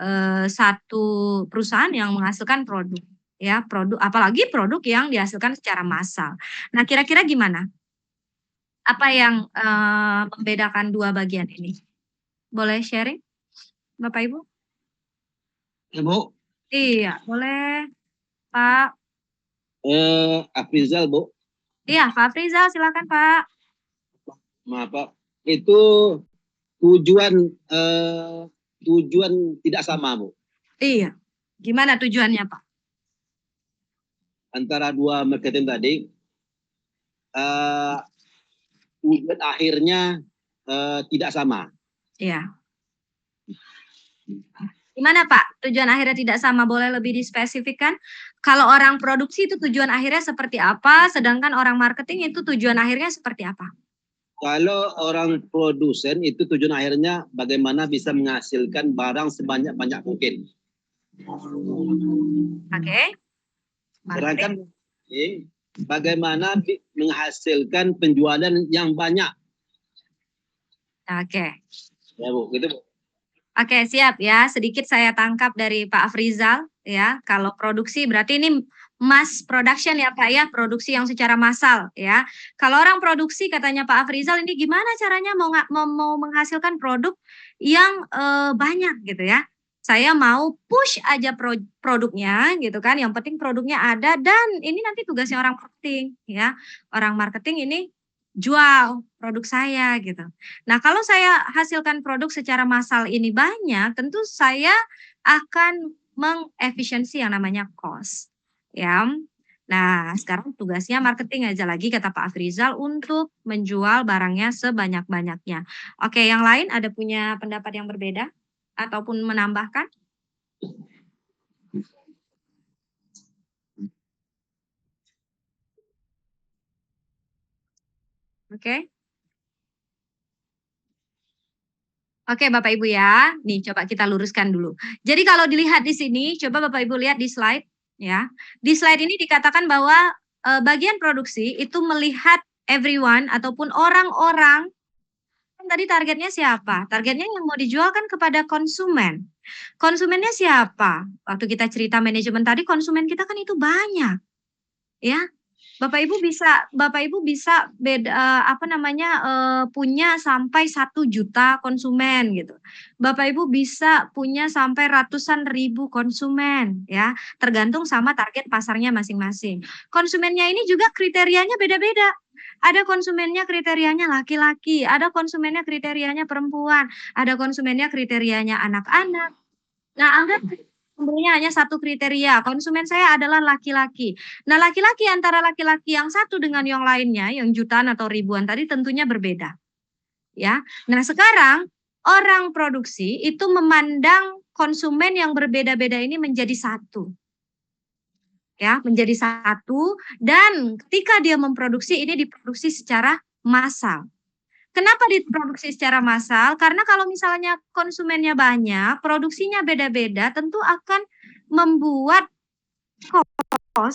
satu perusahaan yang menghasilkan produk. Ya, apalagi produk yang dihasilkan secara massal. Nah, kira-kira gimana? Apa yang membedakan dua bagian ini? Boleh sharing, Bapak Ibu? Bu. Iya, boleh, Pak. Afrizal, Bu. Iya, Pak Afrizal, silakan, Pak. Maaf, Pak. Itu tujuan tidak sama, Bu. Iya. Gimana tujuannya, Pak? Antara dua marketing tadi, tujuan akhirnya tidak sama. Iya. Gimana Pak? Tujuan akhirnya tidak sama, boleh lebih dispesifikkan? Kalau orang produksi itu tujuan akhirnya seperti apa, sedangkan orang marketing itu tujuan akhirnya seperti apa? Kalau orang produsen itu tujuan akhirnya bagaimana bisa menghasilkan barang sebanyak-banyak mungkin. Oke. Sedangkan bagaimana menghasilkan penjualan yang banyak. Oke. Ya Bu, gitu Bu. Oke, siap ya. Sedikit saya tangkap dari Pak Afrizal ya. Kalau produksi berarti ini mass production ya Pak ya, produksi yang secara massal ya. Kalau orang produksi katanya Pak Afrizal ini gimana caranya mau menghasilkan produk yang banyak gitu ya. Saya mau push aja produknya gitu kan. Yang penting produknya ada dan ini nanti tugasnya orang marketing ya. Orang marketing ini jual produk saya gitu. Nah, kalau saya hasilkan produk secara massal ini banyak, tentu saya akan mengefisiensi yang namanya cost. Ya. Nah, sekarang tugasnya marketing aja lagi kata Pak Afrizal untuk menjual barangnya sebanyak-banyaknya. Oke, yang lain ada punya pendapat yang berbeda ataupun menambahkan? Oke. Oke, Bapak Ibu ya. Nih coba kita luruskan dulu. Jadi kalau dilihat di sini, coba Bapak Ibu lihat di slide ya. Di slide ini dikatakan bahwa bagian produksi itu melihat everyone ataupun orang-orang. Tadi targetnya siapa? Targetnya yang mau dijual kan kepada konsumen. Konsumennya siapa? Waktu kita cerita manajemen tadi, konsumen kita kan itu banyak. Ya. Bapak Ibu bisa punya sampai 1 juta konsumen gitu. Bapak Ibu bisa punya sampai ratusan ribu konsumen ya, tergantung sama target pasarnya masing-masing. Konsumennya ini juga kriterianya beda-beda. Ada konsumennya kriterianya laki-laki, ada konsumennya kriterianya perempuan, ada konsumennya kriterianya anak-anak. Nah, anggap pembelinya hanya satu kriteria, konsumen saya adalah laki-laki. Nah, laki-laki antara laki-laki yang satu dengan yang lainnya, yang jutaan atau ribuan tadi tentunya berbeda. Ya. Nah, sekarang orang produksi itu memandang konsumen yang berbeda-beda ini menjadi satu. Ya, menjadi satu dan ketika dia memproduksi ini diproduksi secara massal. Kenapa diproduksi secara massal? Karena kalau misalnya konsumennya banyak, produksinya beda-beda, tentu akan membuat kos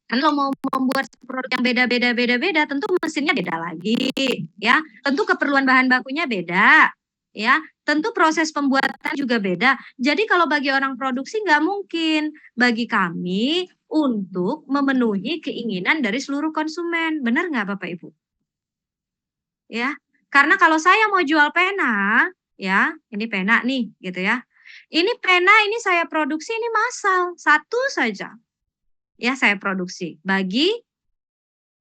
kalau mau membuat produk yang beda-beda, tentu mesinnya beda lagi, ya. Tentu keperluan bahan bakunya beda, ya. Tentu proses pembuatan juga beda. Jadi kalau bagi orang produksi nggak mungkin bagi kami untuk memenuhi keinginan dari seluruh konsumen. Benar nggak Bapak Ibu? Ya, karena kalau saya mau jual pena, ya, ini pena nih, gitu ya. Ini pena ini saya produksi ini massal, satu saja. Ya, saya produksi bagi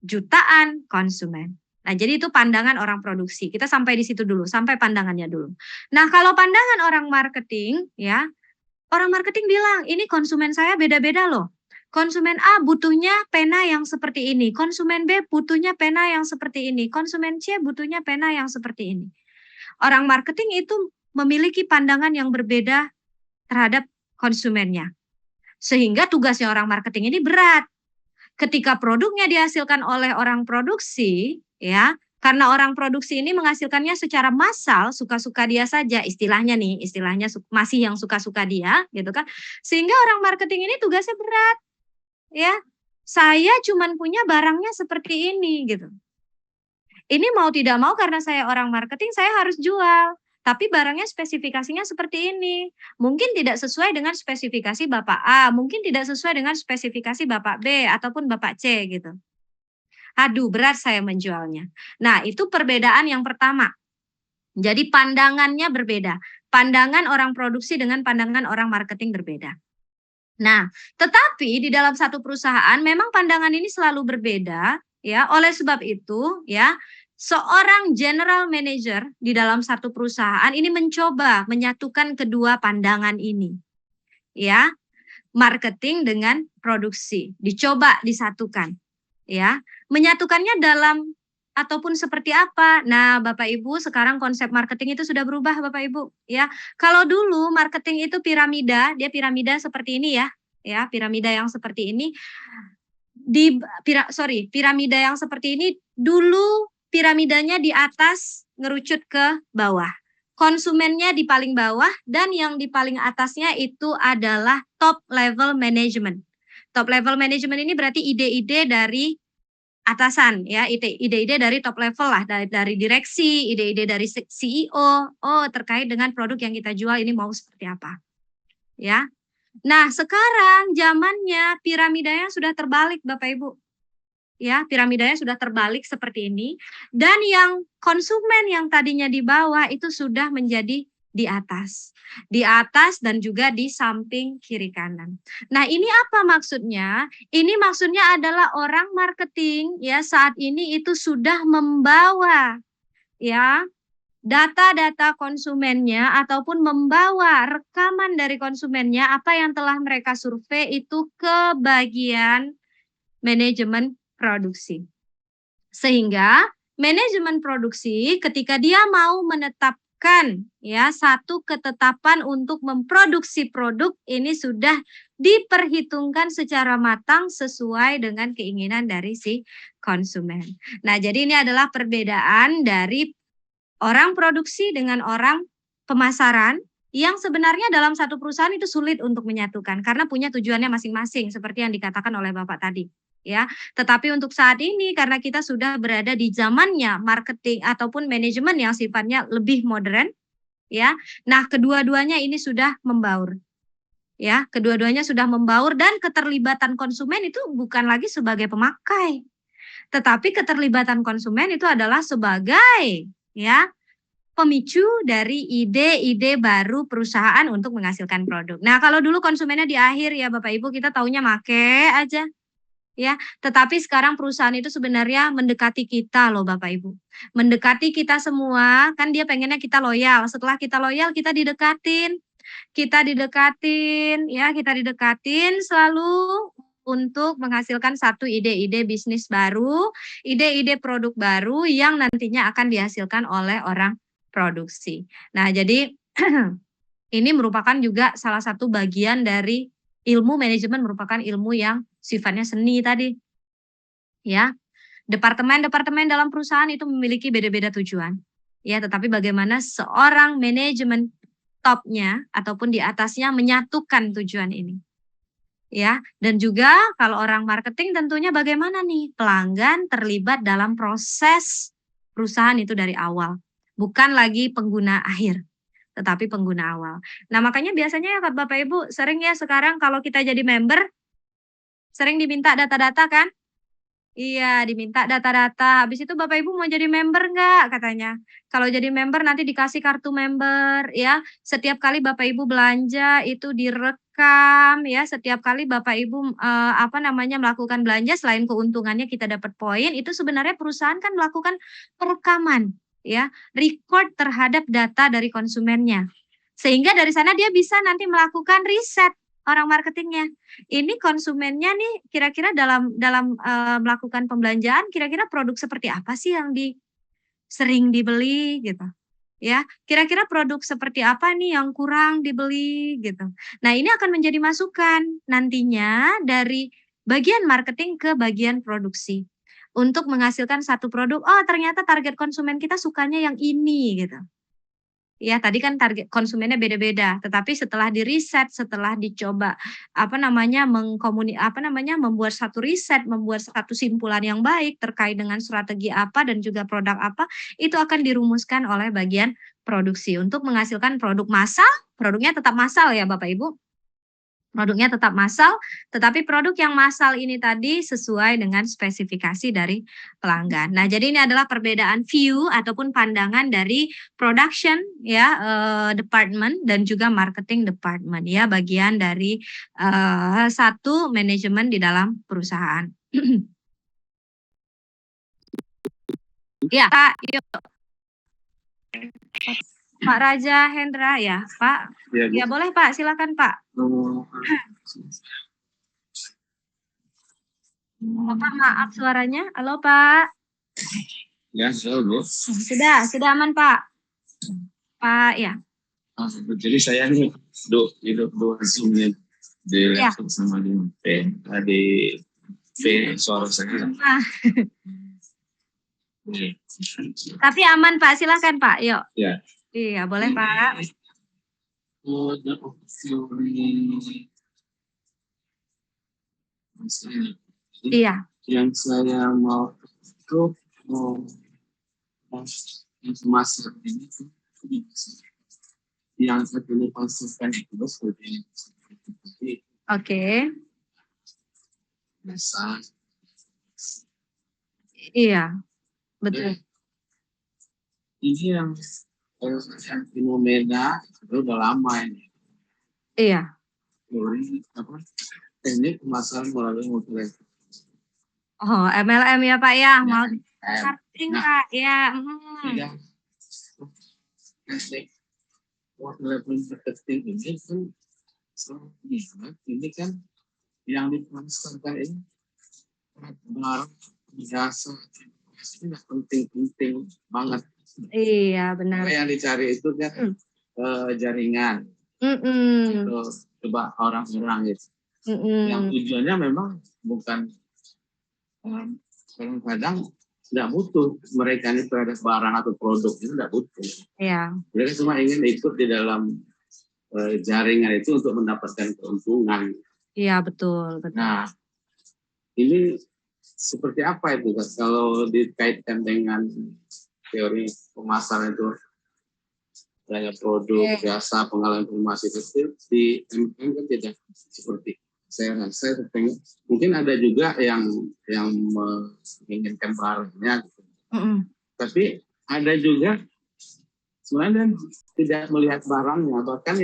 jutaan konsumen. Nah, jadi itu pandangan orang produksi. Kita sampai di situ dulu, sampai pandangannya dulu. Nah, kalau pandangan orang marketing, ya, orang marketing bilang, ini konsumen saya beda-beda loh. Konsumen A butuhnya pena yang seperti ini, konsumen B butuhnya pena yang seperti ini, konsumen C butuhnya pena yang seperti ini. Orang marketing itu memiliki pandangan yang berbeda terhadap konsumennya. Sehingga tugasnya orang marketing ini berat. Ketika produknya dihasilkan oleh orang produksi, ya, karena orang produksi ini menghasilkannya secara massal, suka-suka dia saja, istilahnya masih yang suka-suka dia, gitu kan. Sehingga orang marketing ini tugasnya berat. Ya, saya cuman punya barangnya seperti ini gitu. Ini mau tidak mau karena saya orang marketing, saya harus jual. Tapi barangnya spesifikasinya seperti ini. Mungkin tidak sesuai dengan spesifikasi Bapak A, mungkin tidak sesuai dengan spesifikasi Bapak B ataupun Bapak C gitu. Aduh, berat saya menjualnya. Nah, itu perbedaan yang pertama. Jadi pandangannya berbeda. Pandangan orang produksi dengan pandangan orang marketing berbeda. Nah, tetapi di dalam satu perusahaan memang pandangan ini selalu berbeda, ya. Oleh sebab itu, ya, seorang general manager di dalam satu perusahaan ini mencoba menyatukan kedua pandangan ini. Ya. Marketing dengan produksi, dicoba disatukan, ya. Menyatukannya dalam ataupun seperti apa? Nah, Bapak Ibu, sekarang konsep marketing itu sudah berubah Bapak Ibu, ya. Kalau dulu marketing itu piramida, dia piramida seperti ini ya. Ya, piramida yang seperti ini piramida yang seperti ini dulu piramidanya di atas ngerucut ke bawah. Konsumennya di paling bawah dan yang di paling atasnya itu adalah top level management. Top level management ini berarti ide-ide dari atasan ya, ide-ide dari top level lah, dari direksi, ide-ide dari CEO, terkait dengan produk yang kita jual ini mau seperti apa. Ya. Nah, sekarang zamannya piramidanya sudah terbalik Bapak Ibu. Ya, piramidanya sudah terbalik seperti ini dan yang konsumen yang tadinya di bawah itu sudah menjadi di atas. Di atas dan juga di samping kiri kanan. Nah, ini apa maksudnya? Ini maksudnya adalah orang marketing ya saat ini itu sudah membawa ya data-data konsumennya ataupun membawa rekaman dari konsumennya apa yang telah mereka survei itu ke bagian manajemen produksi. Sehingga manajemen produksi ketika dia mau menetapkan ya satu ketetapan untuk memproduksi produk ini sudah diperhitungkan secara matang sesuai dengan keinginan dari si konsumen. Nah, jadi ini adalah perbedaan dari orang produksi dengan orang pemasaran yang sebenarnya dalam satu perusahaan itu sulit untuk menyatukan karena punya tujuannya masing-masing seperti yang dikatakan oleh Bapak tadi. Ya, tetapi untuk saat ini karena kita sudah berada di zamannya marketing ataupun manajemen yang sifatnya lebih modern, ya. Nah, kedua-duanya ini sudah membaur. Ya, kedua-duanya sudah membaur dan keterlibatan konsumen itu bukan lagi sebagai pemakai. Tetapi keterlibatan konsumen itu adalah sebagai ya pemicu dari ide-ide baru perusahaan untuk menghasilkan produk. Nah, kalau dulu konsumennya di akhir ya Bapak Ibu kita taunya make aja. Ya, tetapi sekarang perusahaan itu sebenarnya mendekati kita loh Bapak Ibu. Mendekati kita semua, kan dia pengennya kita loyal. Setelah kita loyal, kita didekatin. Kita didekatin selalu untuk menghasilkan satu ide-ide bisnis baru, ide-ide produk baru yang nantinya akan dihasilkan oleh orang produksi. Nah, jadi ini merupakan juga salah satu bagian dari ilmu manajemen merupakan ilmu yang sifatnya seni tadi. Ya. Departemen-departemen dalam perusahaan itu memiliki beda-beda tujuan. Ya, tetapi bagaimana seorang manajemen topnya ataupun di atasnya menyatukan tujuan ini. Ya, dan juga kalau orang marketing tentunya bagaimana nih pelanggan terlibat dalam proses perusahaan itu dari awal. Bukan lagi pengguna akhir, tetapi pengguna awal. Nah, makanya biasanya ya Bapak Ibu sering ya sekarang kalau kita jadi member, sering diminta data-data kan? Iya, diminta data-data. Habis itu Bapak Ibu mau jadi member nggak katanya. Kalau jadi member nanti dikasih kartu member ya. Setiap kali Bapak Ibu belanja itu direkam ya. Setiap kali Bapak Ibu melakukan belanja selain keuntungannya kita dapat poin, itu sebenarnya perusahaan kan melakukan perekaman ya, record terhadap data dari konsumennya. Sehingga dari sana dia bisa nanti melakukan riset orang marketingnya. Ini konsumennya nih kira-kira dalam melakukan pembelanjaan kira-kira produk seperti apa sih yang sering dibeli gitu. Ya, kira-kira produk seperti apa nih yang kurang dibeli gitu. Nah, ini akan menjadi masukan nantinya dari bagian marketing ke bagian produksi. Untuk menghasilkan satu produk, oh ternyata target konsumen kita sukanya yang ini gitu. Ya, tadi kan target konsumennya beda-beda, tetapi setelah diriset, setelah dicoba membuat satu riset, membuat satu simpulan yang baik terkait dengan strategi apa dan juga produk apa, itu akan dirumuskan oleh bagian produksi untuk menghasilkan produk massal, produknya tetap massal ya Bapak Ibu. Produknya tetap massal, tetapi produk yang massal ini tadi sesuai dengan spesifikasi dari pelanggan. Nah, jadi ini adalah perbedaan view ataupun pandangan dari production ya department dan juga marketing department ya, bagian dari satu manajemen di dalam perusahaan. Ya, Pak, yuk. Pak Raja Hendra ya, Pak. Ya, boleh Pak, silakan Pak. Bapak maaf suaranya. Halo Pak. Ya, Bu. Sudah aman Pak. Pak ya. Jadi saya nih hidup dua Zoom-nya di laptop sama di suara saya. Tapi aman Pak, silakan Pak. Yuk. Ya. Iya, boleh Pak. Iya. Yang saya mau itu informasi ini yang saya pilih konsultan itu seperti Oke. Bisa. Iya, betul. Ini yang fenomena itu udah lama ini. Iya. Teknik pemasaran melalui multilevel. Oh, MLM ya Pak ya, mau marketing Pak ya. level marketing ini kan ini kan yang dipasarkan ini barang jasa ini penting penting banget. Iya benar. Yang dicari itu kan jaringan. Coba orang-orang gitu. Yang tujuannya memang bukan kadang-kadang tidak butuh mereka ini terhadap barang atau produk itu tidak butuh. Iya. Mereka cuma ingin ikut di dalam jaringan itu untuk mendapatkan keuntungan. Iya betul. Nah, ini seperti apa itu kalau dikaitkan dengan teori pemasaran itu, kayak produk, jasa, pengalaman informasi itu di MLM kan tidak seperti saya rasa. Mungkin ada juga yang menginginkan barangnya, gitu. Tapi ada juga sebenarnya tidak melihat barangnya, bahkan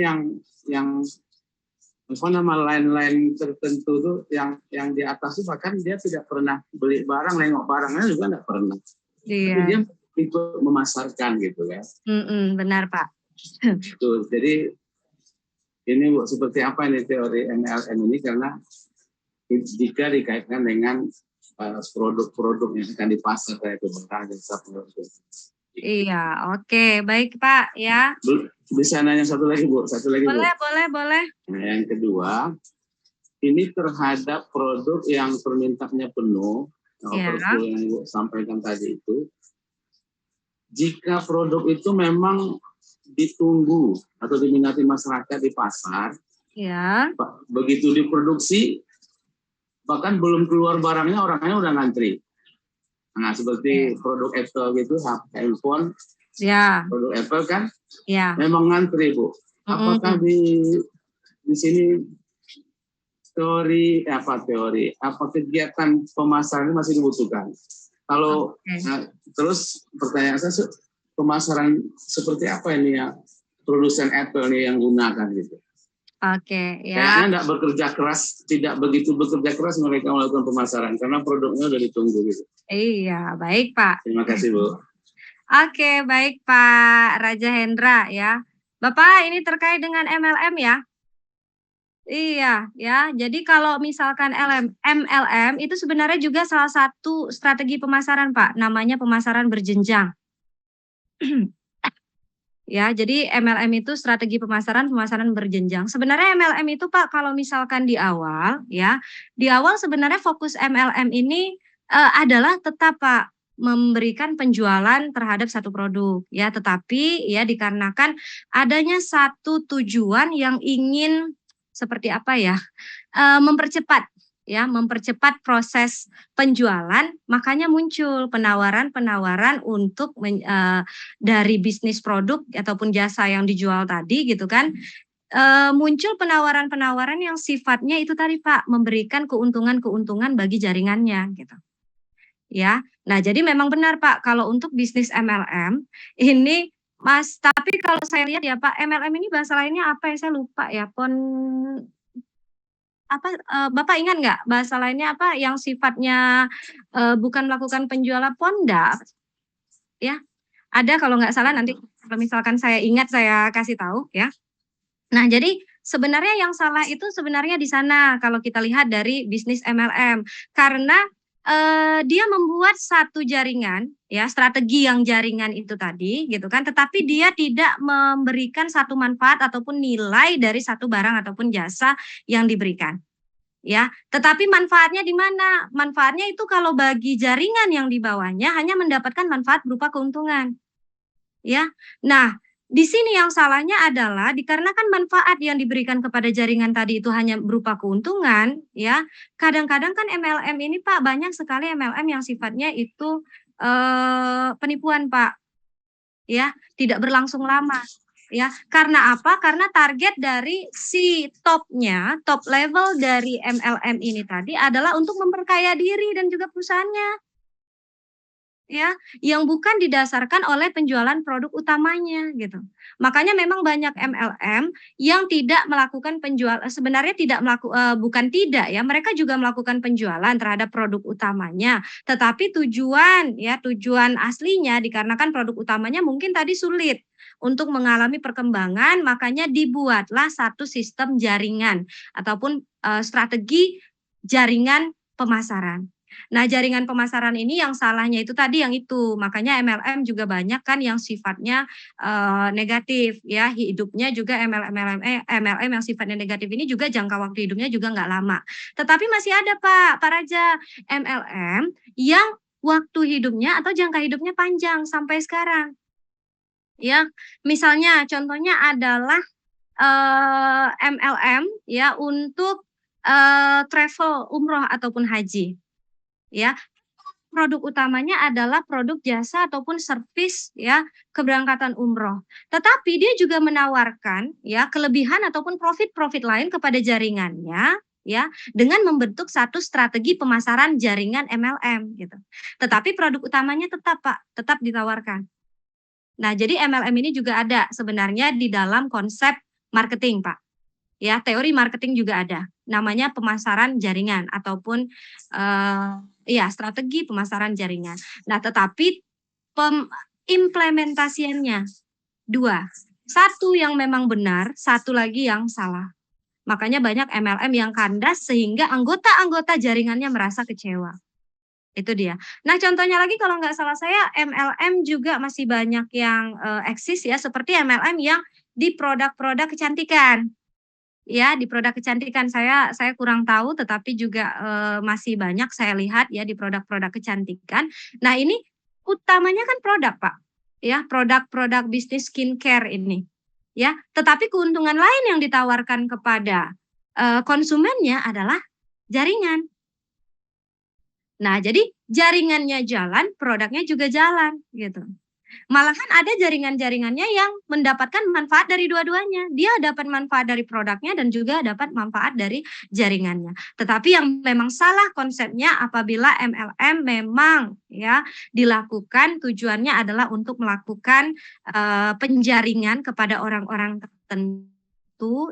yang apa nama lain-lain tertentu tuh yang di atas itu bahkan dia tidak pernah beli barang, nengok barangnya juga tidak pernah. Iya. Tapi dia ikut memasarkan gitu kan. Benar Pak. Tuh, jadi ini Bu, seperti apa ini teori MLM ini, karena jika dikaitkan dengan produk-produk yang akan dipasar kayak barang jasa produk. Iya, oke, baik Pak ya. Bisa nanya satu lagi Bu, Boleh, Bu. boleh. Nah, yang kedua, ini terhadap produk yang permintaannya penuh, overfull yang Ibu sampaikan tadi itu, jika produk itu memang ditunggu atau diminati masyarakat di pasar, begitu diproduksi, bahkan belum keluar barangnya, orangnya udah ngantri. Nah, seperti produk Apple gitu, handphone, produk Apple kan, memang ngantri Bu. Apakah di sini apa kegiatan pemasaran masih dibutuhkan? Kalau terus pertanyaan saya, pemasaran seperti apa ini ya produsen Apple nih yang gunakan gitu? Kayaknya tidak begitu bekerja keras mereka melakukan pemasaran karena produknya udah ditunggu gitu. Iya, baik Pak. Terima kasih Bu. Oke, baik Pak Raja Hendra ya. Bapak ini terkait dengan MLM ya? Iya, ya. Jadi kalau misalkan MLM itu sebenarnya juga salah satu strategi pemasaran Pak, namanya pemasaran berjenjang. Ya, jadi MLM itu strategi pemasaran berjenjang. Sebenarnya MLM itu Pak, kalau misalkan di awal sebenarnya fokus MLM ini adalah tetap Pak memberikan penjualan terhadap satu produk ya, tetapi ya dikarenakan adanya satu tujuan yang ingin seperti apa ya, mempercepat proses penjualan, makanya muncul penawaran-penawaran untuk dari bisnis produk ataupun jasa yang dijual tadi gitu kan, muncul penawaran-penawaran yang sifatnya itu tadi Pak, memberikan keuntungan-keuntungan bagi jaringannya gitu. Ya, nah jadi memang benar Pak, kalau untuk bisnis MLM ini tapi kalau saya lihat ya Pak, MLM ini bahasa lainnya apa ya, saya lupa ya, Bapak ingat nggak bahasa lainnya apa yang sifatnya bukan melakukan penjualan ponda? Ya, ada kalau nggak salah, nanti kalau misalkan saya ingat saya kasih tahu ya. Nah, jadi sebenarnya yang salah itu sebenarnya di sana kalau kita lihat dari bisnis MLM, karena dia membuat satu jaringan ya, strategi yang jaringan itu tadi gitu kan, tetapi dia tidak memberikan satu manfaat ataupun nilai dari satu barang ataupun jasa yang diberikan. Ya, tetapi manfaatnya di mana? Manfaatnya itu kalau bagi jaringan yang di bawahnya hanya mendapatkan manfaat berupa keuntungan. Ya. Nah, di sini yang salahnya adalah dikarenakan manfaat yang diberikan kepada jaringan tadi itu hanya berupa keuntungan, ya. Kadang-kadang kan MLM ini Pak, banyak sekali MLM yang sifatnya itu penipuan Pak. Ya, tidak berlangsung lama. Ya, karena apa? Karena target dari si top level dari MLM ini tadi adalah untuk memperkaya diri dan juga perusahaannya. ya, yang bukan didasarkan oleh penjualan produk utamanya gitu. Makanya memang banyak MLM yang tidak melakukan sebenarnya bukan tidak ya, mereka juga melakukan penjualan terhadap produk utamanya, tetapi tujuan aslinya dikarenakan produk utamanya mungkin tadi sulit untuk mengalami perkembangan, makanya dibuatlah satu sistem jaringan ataupun strategi jaringan pemasaran. Nah, jaringan pemasaran ini yang salahnya itu tadi yang itu, makanya MLM juga banyak kan yang sifatnya negatif ya, hidupnya juga MLM yang sifatnya negatif ini juga jangka waktu hidupnya juga nggak lama. Tetapi masih ada Pak Raja, MLM yang waktu hidupnya atau jangka hidupnya panjang sampai sekarang. Ya, misalnya contohnya adalah MLM ya untuk travel umroh ataupun haji. Ya, produk utamanya adalah produk jasa ataupun servis ya keberangkatan umroh. Tetapi dia juga menawarkan ya kelebihan ataupun profit lain kepada jaringannya ya dengan membentuk satu strategi pemasaran jaringan MLM gitu. Tetapi produk utamanya tetap ditawarkan. Nah, jadi MLM ini juga ada sebenarnya di dalam konsep marketing, Pak. Ya, teori marketing juga ada. Namanya pemasaran jaringan ataupun strategi pemasaran jaringan. Nah, tetapi implementasiannya dua. Satu yang memang benar, satu lagi yang salah. Makanya banyak MLM yang kandas sehingga anggota-anggota jaringannya merasa kecewa. Itu dia. Nah, contohnya lagi kalau nggak salah saya MLM juga masih banyak yang eksis ya, seperti MLM yang di produk-produk kecantikan. Ya, di produk kecantikan saya kurang tahu, tetapi juga masih banyak saya lihat ya di produk-produk kecantikan. Nah, ini utamanya kan produk, Pak. Ya, produk-produk bisnis skincare ini. Ya, tetapi keuntungan lain yang ditawarkan kepada konsumennya adalah jaringan. Nah, jadi jaringannya jalan, produknya juga jalan gitu. Malahan ada jaringan-jaringannya yang mendapatkan manfaat dari dua-duanya. Dia dapat manfaat dari produknya dan juga dapat manfaat dari jaringannya. Tetapi yang memang salah konsepnya apabila MLM memang ya dilakukan tujuannya adalah untuk melakukan penjaringan kepada orang-orang tertentu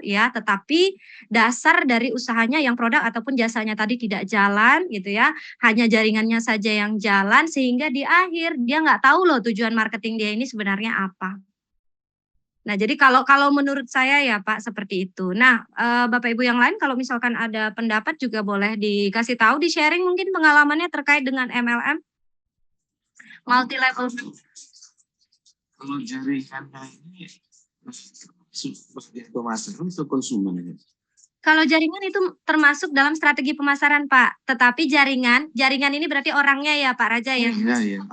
ya, tetapi dasar dari usahanya yang produk ataupun jasanya tadi tidak jalan gitu ya, hanya jaringannya saja yang jalan sehingga di akhir dia nggak tahu loh tujuan marketing dia ini sebenarnya apa. Nah, jadi kalau menurut saya ya Pak seperti itu. Nah, Bapak Ibu yang lain kalau misalkan ada pendapat juga boleh dikasih tahu, di-sharing mungkin pengalamannya terkait dengan MLM. Multi level. Kalau jaringannya ini sebagai pemasaran atau konsumen? Kalau jaringan itu termasuk dalam strategi pemasaran, Pak. Tetapi jaringan ini berarti orangnya ya, Pak Raja ya. Iya,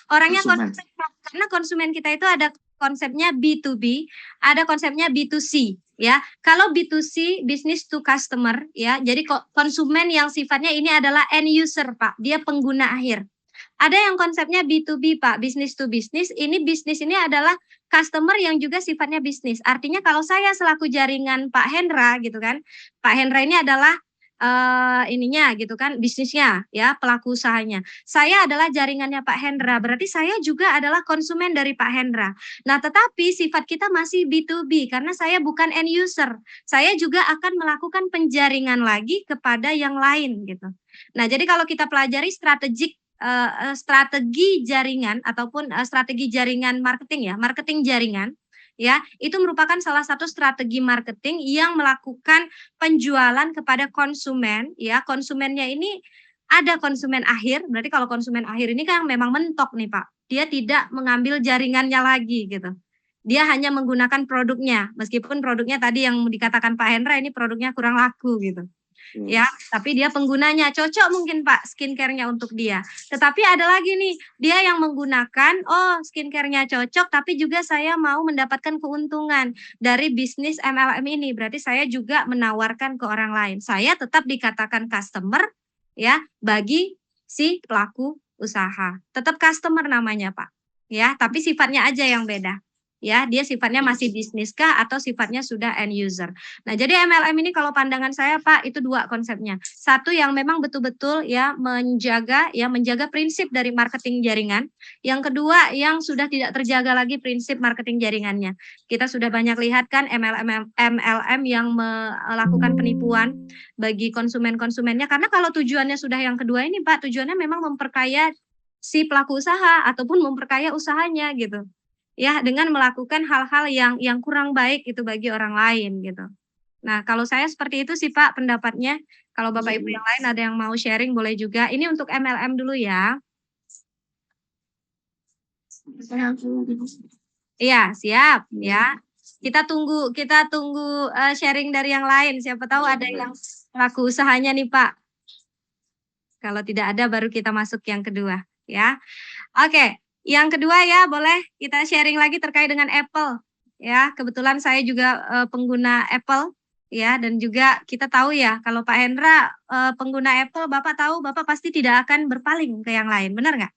Orangnya konsumen. Karena konsumen kita itu ada konsepnya B2B, ada konsepnya B2C ya. Kalau B2C, business to customer ya. Jadi konsumen yang sifatnya ini adalah end user, Pak. Dia pengguna akhir. Ada yang konsepnya B2B, Pak, business to business. Ini bisnis ini adalah customer yang juga sifatnya bisnis. Artinya kalau saya selaku jaringan Pak Hendra gitu kan, Pak Hendra ini adalah ininya gitu kan, bisnisnya ya, pelaku usahanya. Saya adalah jaringannya Pak Hendra, berarti saya juga adalah konsumen dari Pak Hendra. Nah, tetapi sifat kita masih B2B karena saya bukan end user. Saya juga akan melakukan penjaringan lagi kepada yang lain gitu. Nah, jadi kalau kita pelajari strategi jaringan ataupun strategi jaringan marketing jaringan ya, itu merupakan salah satu strategi marketing yang melakukan penjualan kepada konsumen ya. Konsumennya ini ada konsumen akhir, berarti kalau konsumen akhir ini kan memang mentok nih Pak, dia tidak mengambil jaringannya lagi gitu. Dia hanya menggunakan produknya, meskipun produknya tadi yang dikatakan Pak Hendra ini produknya kurang laku gitu. Ya, tapi dia penggunanya cocok mungkin Pak skincare-nya untuk dia. Tetapi ada lagi nih, dia yang menggunakan skincare-nya cocok tapi juga saya mau mendapatkan keuntungan dari bisnis MLM ini. Berarti saya juga menawarkan ke orang lain. Saya tetap dikatakan customer ya bagi si pelaku usaha. Tetap customer namanya Pak. Ya, tapi sifatnya aja yang beda. Ya, dia sifatnya masih bisnis kah atau sifatnya sudah end user. Nah, jadi MLM ini kalau pandangan saya Pak itu dua konsepnya. Satu yang memang betul-betul ya menjaga prinsip dari marketing jaringan. Yang kedua yang sudah tidak terjaga lagi prinsip marketing jaringannya. Kita sudah banyak lihat kan MLM yang melakukan penipuan bagi konsumennya karena kalau tujuannya sudah yang kedua ini Pak, tujuannya memang memperkaya si pelaku usaha ataupun memperkaya usahanya gitu. Ya, dengan melakukan hal-hal yang kurang baik itu bagi orang lain gitu. Nah, kalau saya seperti itu sih Pak pendapatnya. Kalau Bapak Ibu yang lain ada yang mau sharing boleh juga. Ini untuk MLM dulu ya. Iya, siap ya. Kita tunggu sharing dari yang lain. Siapa tahu ada yang pelaku usahanya nih Pak. Kalau tidak ada baru kita masuk yang kedua ya. Oke. Yang kedua ya, boleh kita sharing lagi terkait dengan Apple. Ya, kebetulan saya juga pengguna Apple ya, dan juga kita tahu ya kalau Pak Hendra pengguna Apple, Bapak tahu Bapak pasti tidak akan berpaling ke yang lain, benar nggak?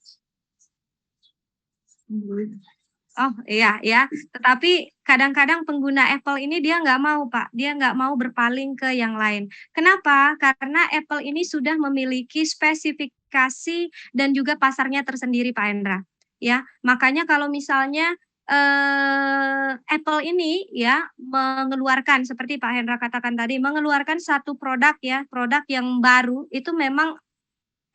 Oh iya ya, tetapi kadang-kadang pengguna Apple ini dia nggak mau Pak, dia nggak mau berpaling ke yang lain. Kenapa? Karena Apple ini sudah memiliki spesifikasi dan juga pasarnya tersendiri Pak Hendra. Ya, makanya kalau misalnya Apple ini ya mengeluarkan seperti Pak Hendra katakan tadi, mengeluarkan satu produk ya, produk yang baru itu memang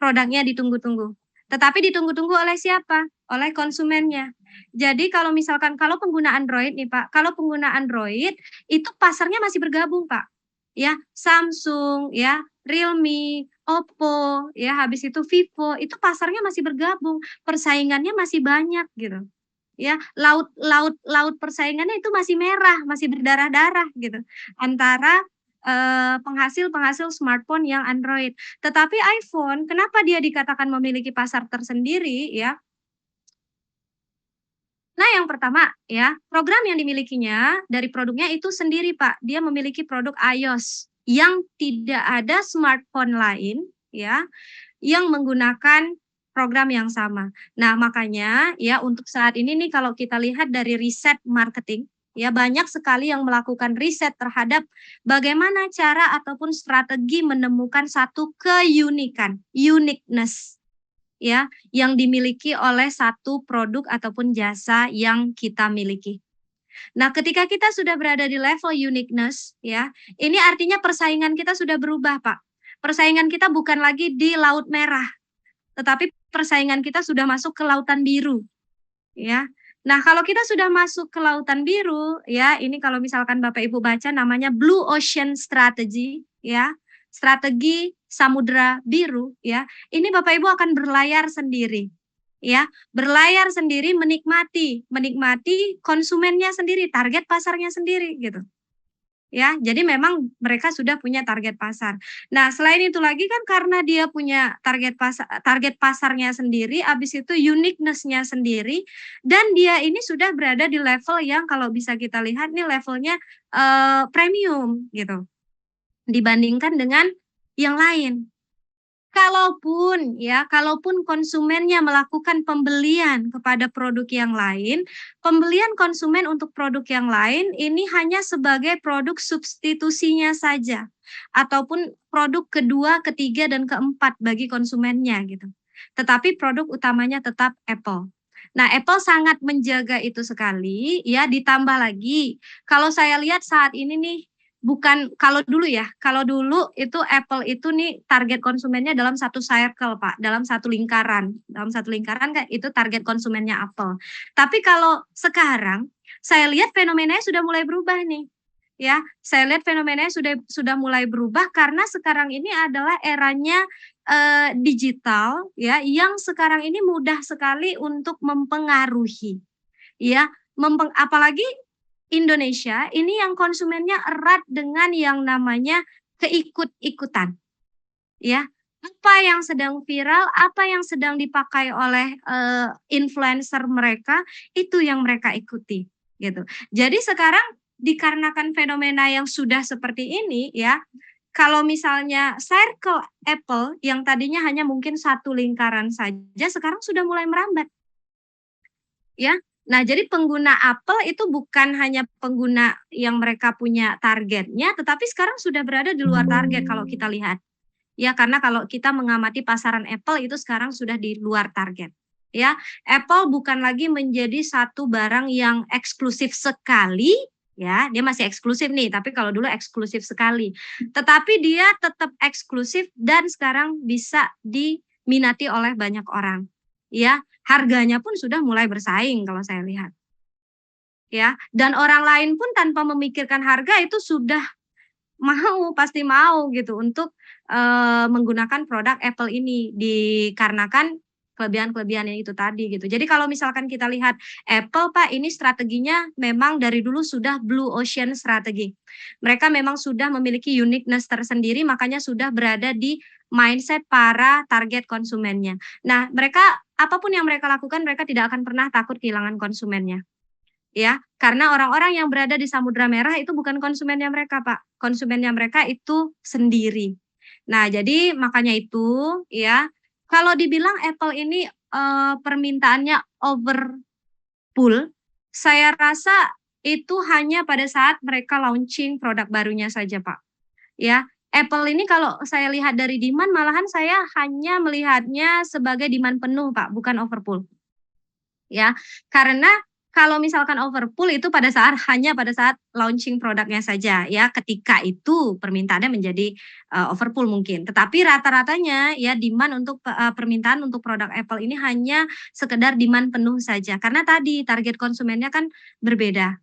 produknya ditunggu-tunggu. Tetapi ditunggu-tunggu oleh siapa? Oleh konsumennya. Jadi kalau misalkan kalau pengguna Android nih Pak, kalau pengguna Android itu pasarnya masih bergabung Pak. Ya, Samsung ya, Realme, Oppo, ya habis itu Vivo, itu pasarnya masih bergabung, persaingannya masih banyak gitu. Ya, laut persaingannya itu masih merah, masih berdarah-darah gitu. Antara penghasil smartphone yang Android. Tetapi iPhone, kenapa dia dikatakan memiliki pasar tersendiri ya? Nah, yang pertama ya, program yang dimilikinya dari produknya itu sendiri Pak. Dia memiliki produk iOS yang tidak ada smartphone lain ya yang menggunakan program yang sama. Nah, makanya ya untuk saat ini nih kalau kita lihat dari riset marketing ya banyak sekali yang melakukan riset terhadap bagaimana cara ataupun strategi menemukan satu keunikan, uniqueness ya yang dimiliki oleh satu produk ataupun jasa yang kita miliki. Nah, ketika kita sudah berada di level uniqueness ya, ini artinya persaingan kita sudah berubah, Pak. Persaingan kita bukan lagi di laut merah, tetapi persaingan kita sudah masuk ke lautan biru. Ya. Nah, kalau kita sudah masuk ke lautan biru, ya, ini kalau misalkan Bapak Ibu baca namanya Blue Ocean Strategy, ya. Strategi Samudra Biru, ya. Ini Bapak Ibu akan berlayar sendiri. Ya, berlayar sendiri menikmati konsumennya sendiri, target pasarnya sendiri gitu. Ya, jadi memang mereka sudah punya target pasar. Nah, selain itu lagi kan karena dia punya target pasarnya sendiri, habis itu uniqueness-nya sendiri, dan dia ini sudah berada di level yang kalau bisa kita lihat nih levelnya premium gitu, dibandingkan dengan yang lain. Kalaupun konsumennya melakukan pembelian kepada produk yang lain, pembelian konsumen untuk produk yang lain ini hanya sebagai produk substitusinya saja, ataupun produk kedua, ketiga, dan keempat bagi konsumennya gitu. Tetapi produk utamanya tetap Apple. Nah, Apple sangat menjaga itu sekali, ya. Ditambah lagi, kalau saya lihat saat ini nih, bukan kalau dulu itu Apple itu nih target konsumennya dalam satu circle Pak, dalam satu lingkaran kan itu target konsumennya Apple. Tapi kalau sekarang saya lihat fenomenanya sudah mulai berubah nih. Ya, saya lihat fenomenanya sudah mulai berubah karena sekarang ini adalah eranya digital ya, yang sekarang ini mudah sekali untuk mempengaruhi. Ya, apalagi Indonesia ini yang konsumennya erat dengan yang namanya keikut-ikutan. Ya, apa yang sedang viral, apa yang sedang dipakai oleh influencer mereka, itu yang mereka ikuti gitu. Jadi sekarang dikarenakan fenomena yang sudah seperti ini ya, kalau misalnya circle Apple yang tadinya hanya mungkin satu lingkaran saja sekarang sudah mulai merambat. Ya, Nah, jadi pengguna Apple itu bukan hanya pengguna yang mereka punya targetnya, tetapi sekarang sudah berada di luar target kalau kita lihat. Ya, karena kalau kita mengamati pasaran Apple itu sekarang sudah di luar target. Ya, Apple bukan lagi menjadi satu barang yang eksklusif sekali, ya, dia masih eksklusif nih, tapi kalau dulu eksklusif sekali. Tetapi dia tetap eksklusif dan sekarang bisa diminati oleh banyak orang. Ya, harganya pun sudah mulai bersaing kalau saya lihat. Ya, dan orang lain pun tanpa memikirkan harga itu sudah pasti mau gitu untuk menggunakan produk Apple ini dikarenakan kelebihan-kelebihan yang itu tadi gitu. Jadi kalau misalkan kita lihat Apple Pak, ini strateginya memang dari dulu sudah blue ocean strategi. Mereka memang sudah memiliki uniqueness tersendiri, makanya sudah berada di mindset para target konsumennya. Nah, mereka apapun yang mereka lakukan, mereka tidak akan pernah takut kehilangan konsumennya. Ya, karena orang-orang yang berada di Samudra Merah itu bukan konsumennya mereka, Pak. Konsumennya mereka itu sendiri. Nah, jadi makanya itu ya, kalau dibilang Apple ini permintaannya overfull, saya rasa itu hanya pada saat mereka launching produk barunya saja, Pak. Ya, Apple ini kalau saya lihat dari demand, malahan saya hanya melihatnya sebagai demand penuh, Pak, bukan overfull. Ya, karena kalau misalkan overfull itu hanya pada saat launching produknya saja ya, ketika itu permintaannya menjadi overfull mungkin. Tetapi rata-ratanya ya demand untuk permintaan untuk produk Apple ini hanya sekedar demand penuh saja. Karena tadi target konsumennya kan berbeda.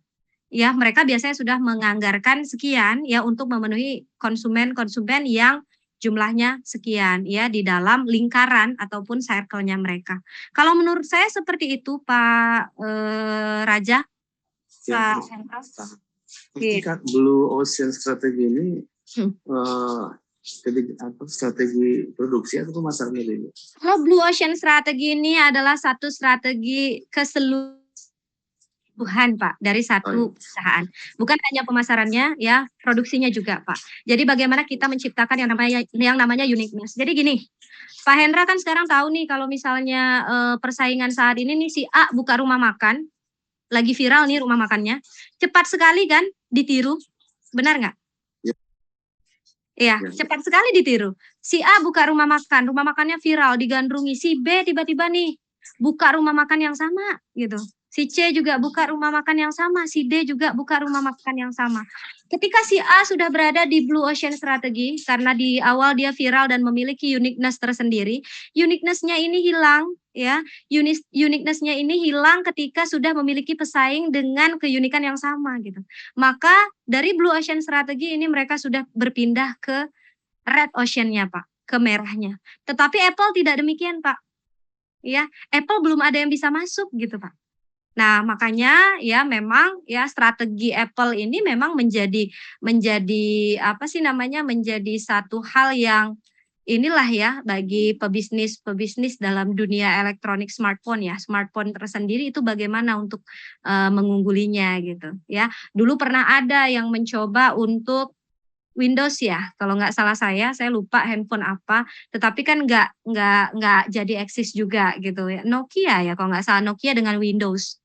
Ya, mereka biasanya sudah menganggarkan sekian ya untuk memenuhi konsumen-konsumen yang jumlahnya sekian ya di dalam lingkaran ataupun circle-nya mereka. Kalau menurut saya seperti itu Pak Raja. Ya, ketika Blue Ocean strategi ini strategi produksi atau pemasaran ini? Kalau Blue Ocean strategi ini adalah satu strategi keseluruhan Pak dari satu perusahaan. Bukan hanya pemasarannya ya, produksinya juga Pak. Jadi bagaimana kita menciptakan yang namanya uniqueness. Jadi gini, Pak Hendra kan sekarang tahu nih kalau misalnya persaingan saat ini nih si A buka rumah makan, lagi viral nih rumah makannya, cepat sekali kan ditiru, benar nggak? Iya, cepat sekali ditiru. Si A buka rumah makannya viral, digandrungi. Si B tiba-tiba nih buka rumah makan yang sama gitu. Si C juga buka rumah makan yang sama, si D juga buka rumah makan yang sama. Ketika si A sudah berada di Blue Ocean strategi, karena di awal dia viral dan memiliki uniqueness tersendiri, uniqueness-nya ini hilang, ya. Uniqueness-nya ini hilang ketika sudah memiliki pesaing dengan keunikan yang sama gitu. Maka dari Blue Ocean strategi ini mereka sudah berpindah ke Red Ocean-nya, Pak, ke merahnya. Tetapi Apple tidak demikian, Pak. Ya, Apple belum ada yang bisa masuk gitu, Pak. Nah, makanya ya memang ya strategi Apple ini memang menjadi menjadi satu hal yang inilah ya bagi pebisnis dalam dunia elektronik smartphone ya. Smartphone tersendiri itu bagaimana untuk mengunggulinya gitu ya. Dulu pernah ada yang mencoba untuk Windows ya, kalau nggak salah saya lupa handphone apa, tetapi kan nggak jadi eksis juga gitu ya. Nokia ya, kalau nggak salah Nokia dengan Windows.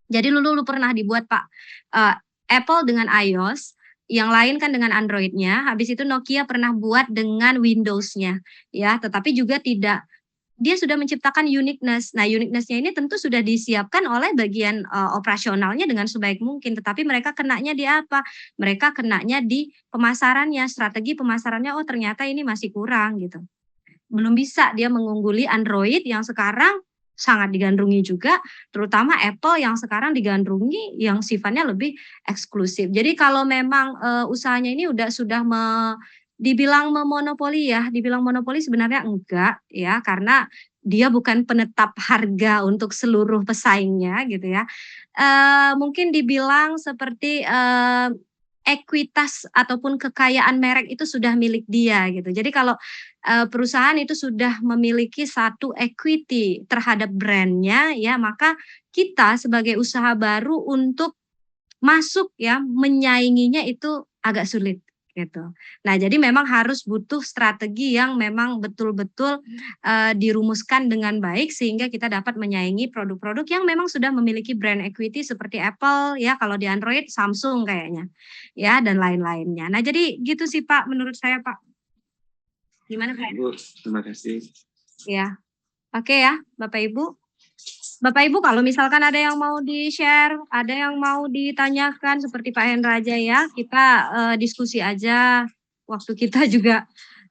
Jadi dulu pernah dibuat Pak, Apple dengan iOS, yang lain kan dengan Android-nya, habis itu Nokia pernah buat dengan Windows-nya, ya, tetapi juga tidak, dia sudah menciptakan uniqueness. Nah, uniqueness-nya ini tentu sudah disiapkan oleh bagian operasionalnya dengan sebaik mungkin, tetapi mereka kenanya di apa? Mereka kenanya di pemasarannya, strategi pemasarannya, oh ternyata ini masih kurang gitu. Belum bisa dia mengungguli Android yang sekarang sangat digandrungi juga, terutama Apple yang sekarang digandrungi yang sifatnya lebih eksklusif. Jadi kalau memang usahanya ini sudah dibilang memonopoli ya, dibilang monopoli sebenarnya enggak ya, karena dia bukan penetap harga untuk seluruh pesaingnya gitu ya. Mungkin dibilang seperti ekuitas ataupun kekayaan merek itu sudah milik dia gitu. Jadi kalau perusahaan itu sudah memiliki satu equity terhadap brandnya ya, maka kita sebagai usaha baru untuk masuk ya menyainginya itu agak sulit gitu. Nah, jadi memang harus butuh strategi yang memang betul-betul dirumuskan dengan baik sehingga kita dapat menyaingi produk-produk yang memang sudah memiliki brand equity seperti Apple ya, kalau di Android Samsung kayaknya. Ya, dan lain-lainnya. Nah, jadi gitu sih Pak menurut saya Pak. Gimana Pak? Bu, terima kasih. Ya. Oke ya, Bapak Ibu. Bapak Ibu kalau misalkan ada yang mau di-share, ada yang mau ditanyakan seperti Pak Hendra aja ya, kita diskusi aja. Waktu kita juga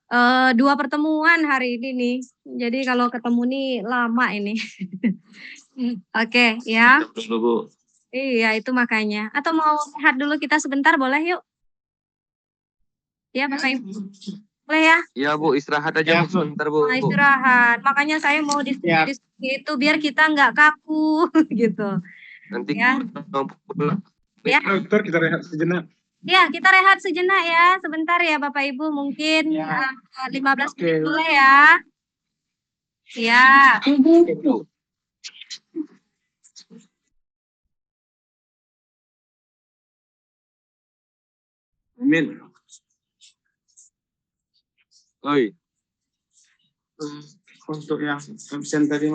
2 pertemuan hari ini nih. Jadi kalau ketemu nih lama ini. Oke ya. Dulu, Bu. Iya itu makanya. Atau mau rehat dulu kita sebentar boleh yuk? Ya Bapak Ibu. Boleh ya? Iya Bu, istirahat aja Bu sebentar Bu. Nah, istirahat. Makanya saya mau diskusi itu biar kita nggak kaku gitu. Nanti Ya. pulang. Ya. Dokter, kita rehat sejenak. Ya, kita rehat sejenak ya. Sebentar ya Bapak Ibu, mungkin 15 menit boleh ya. Ya. Amin. Oi. Untuk yang absen tadi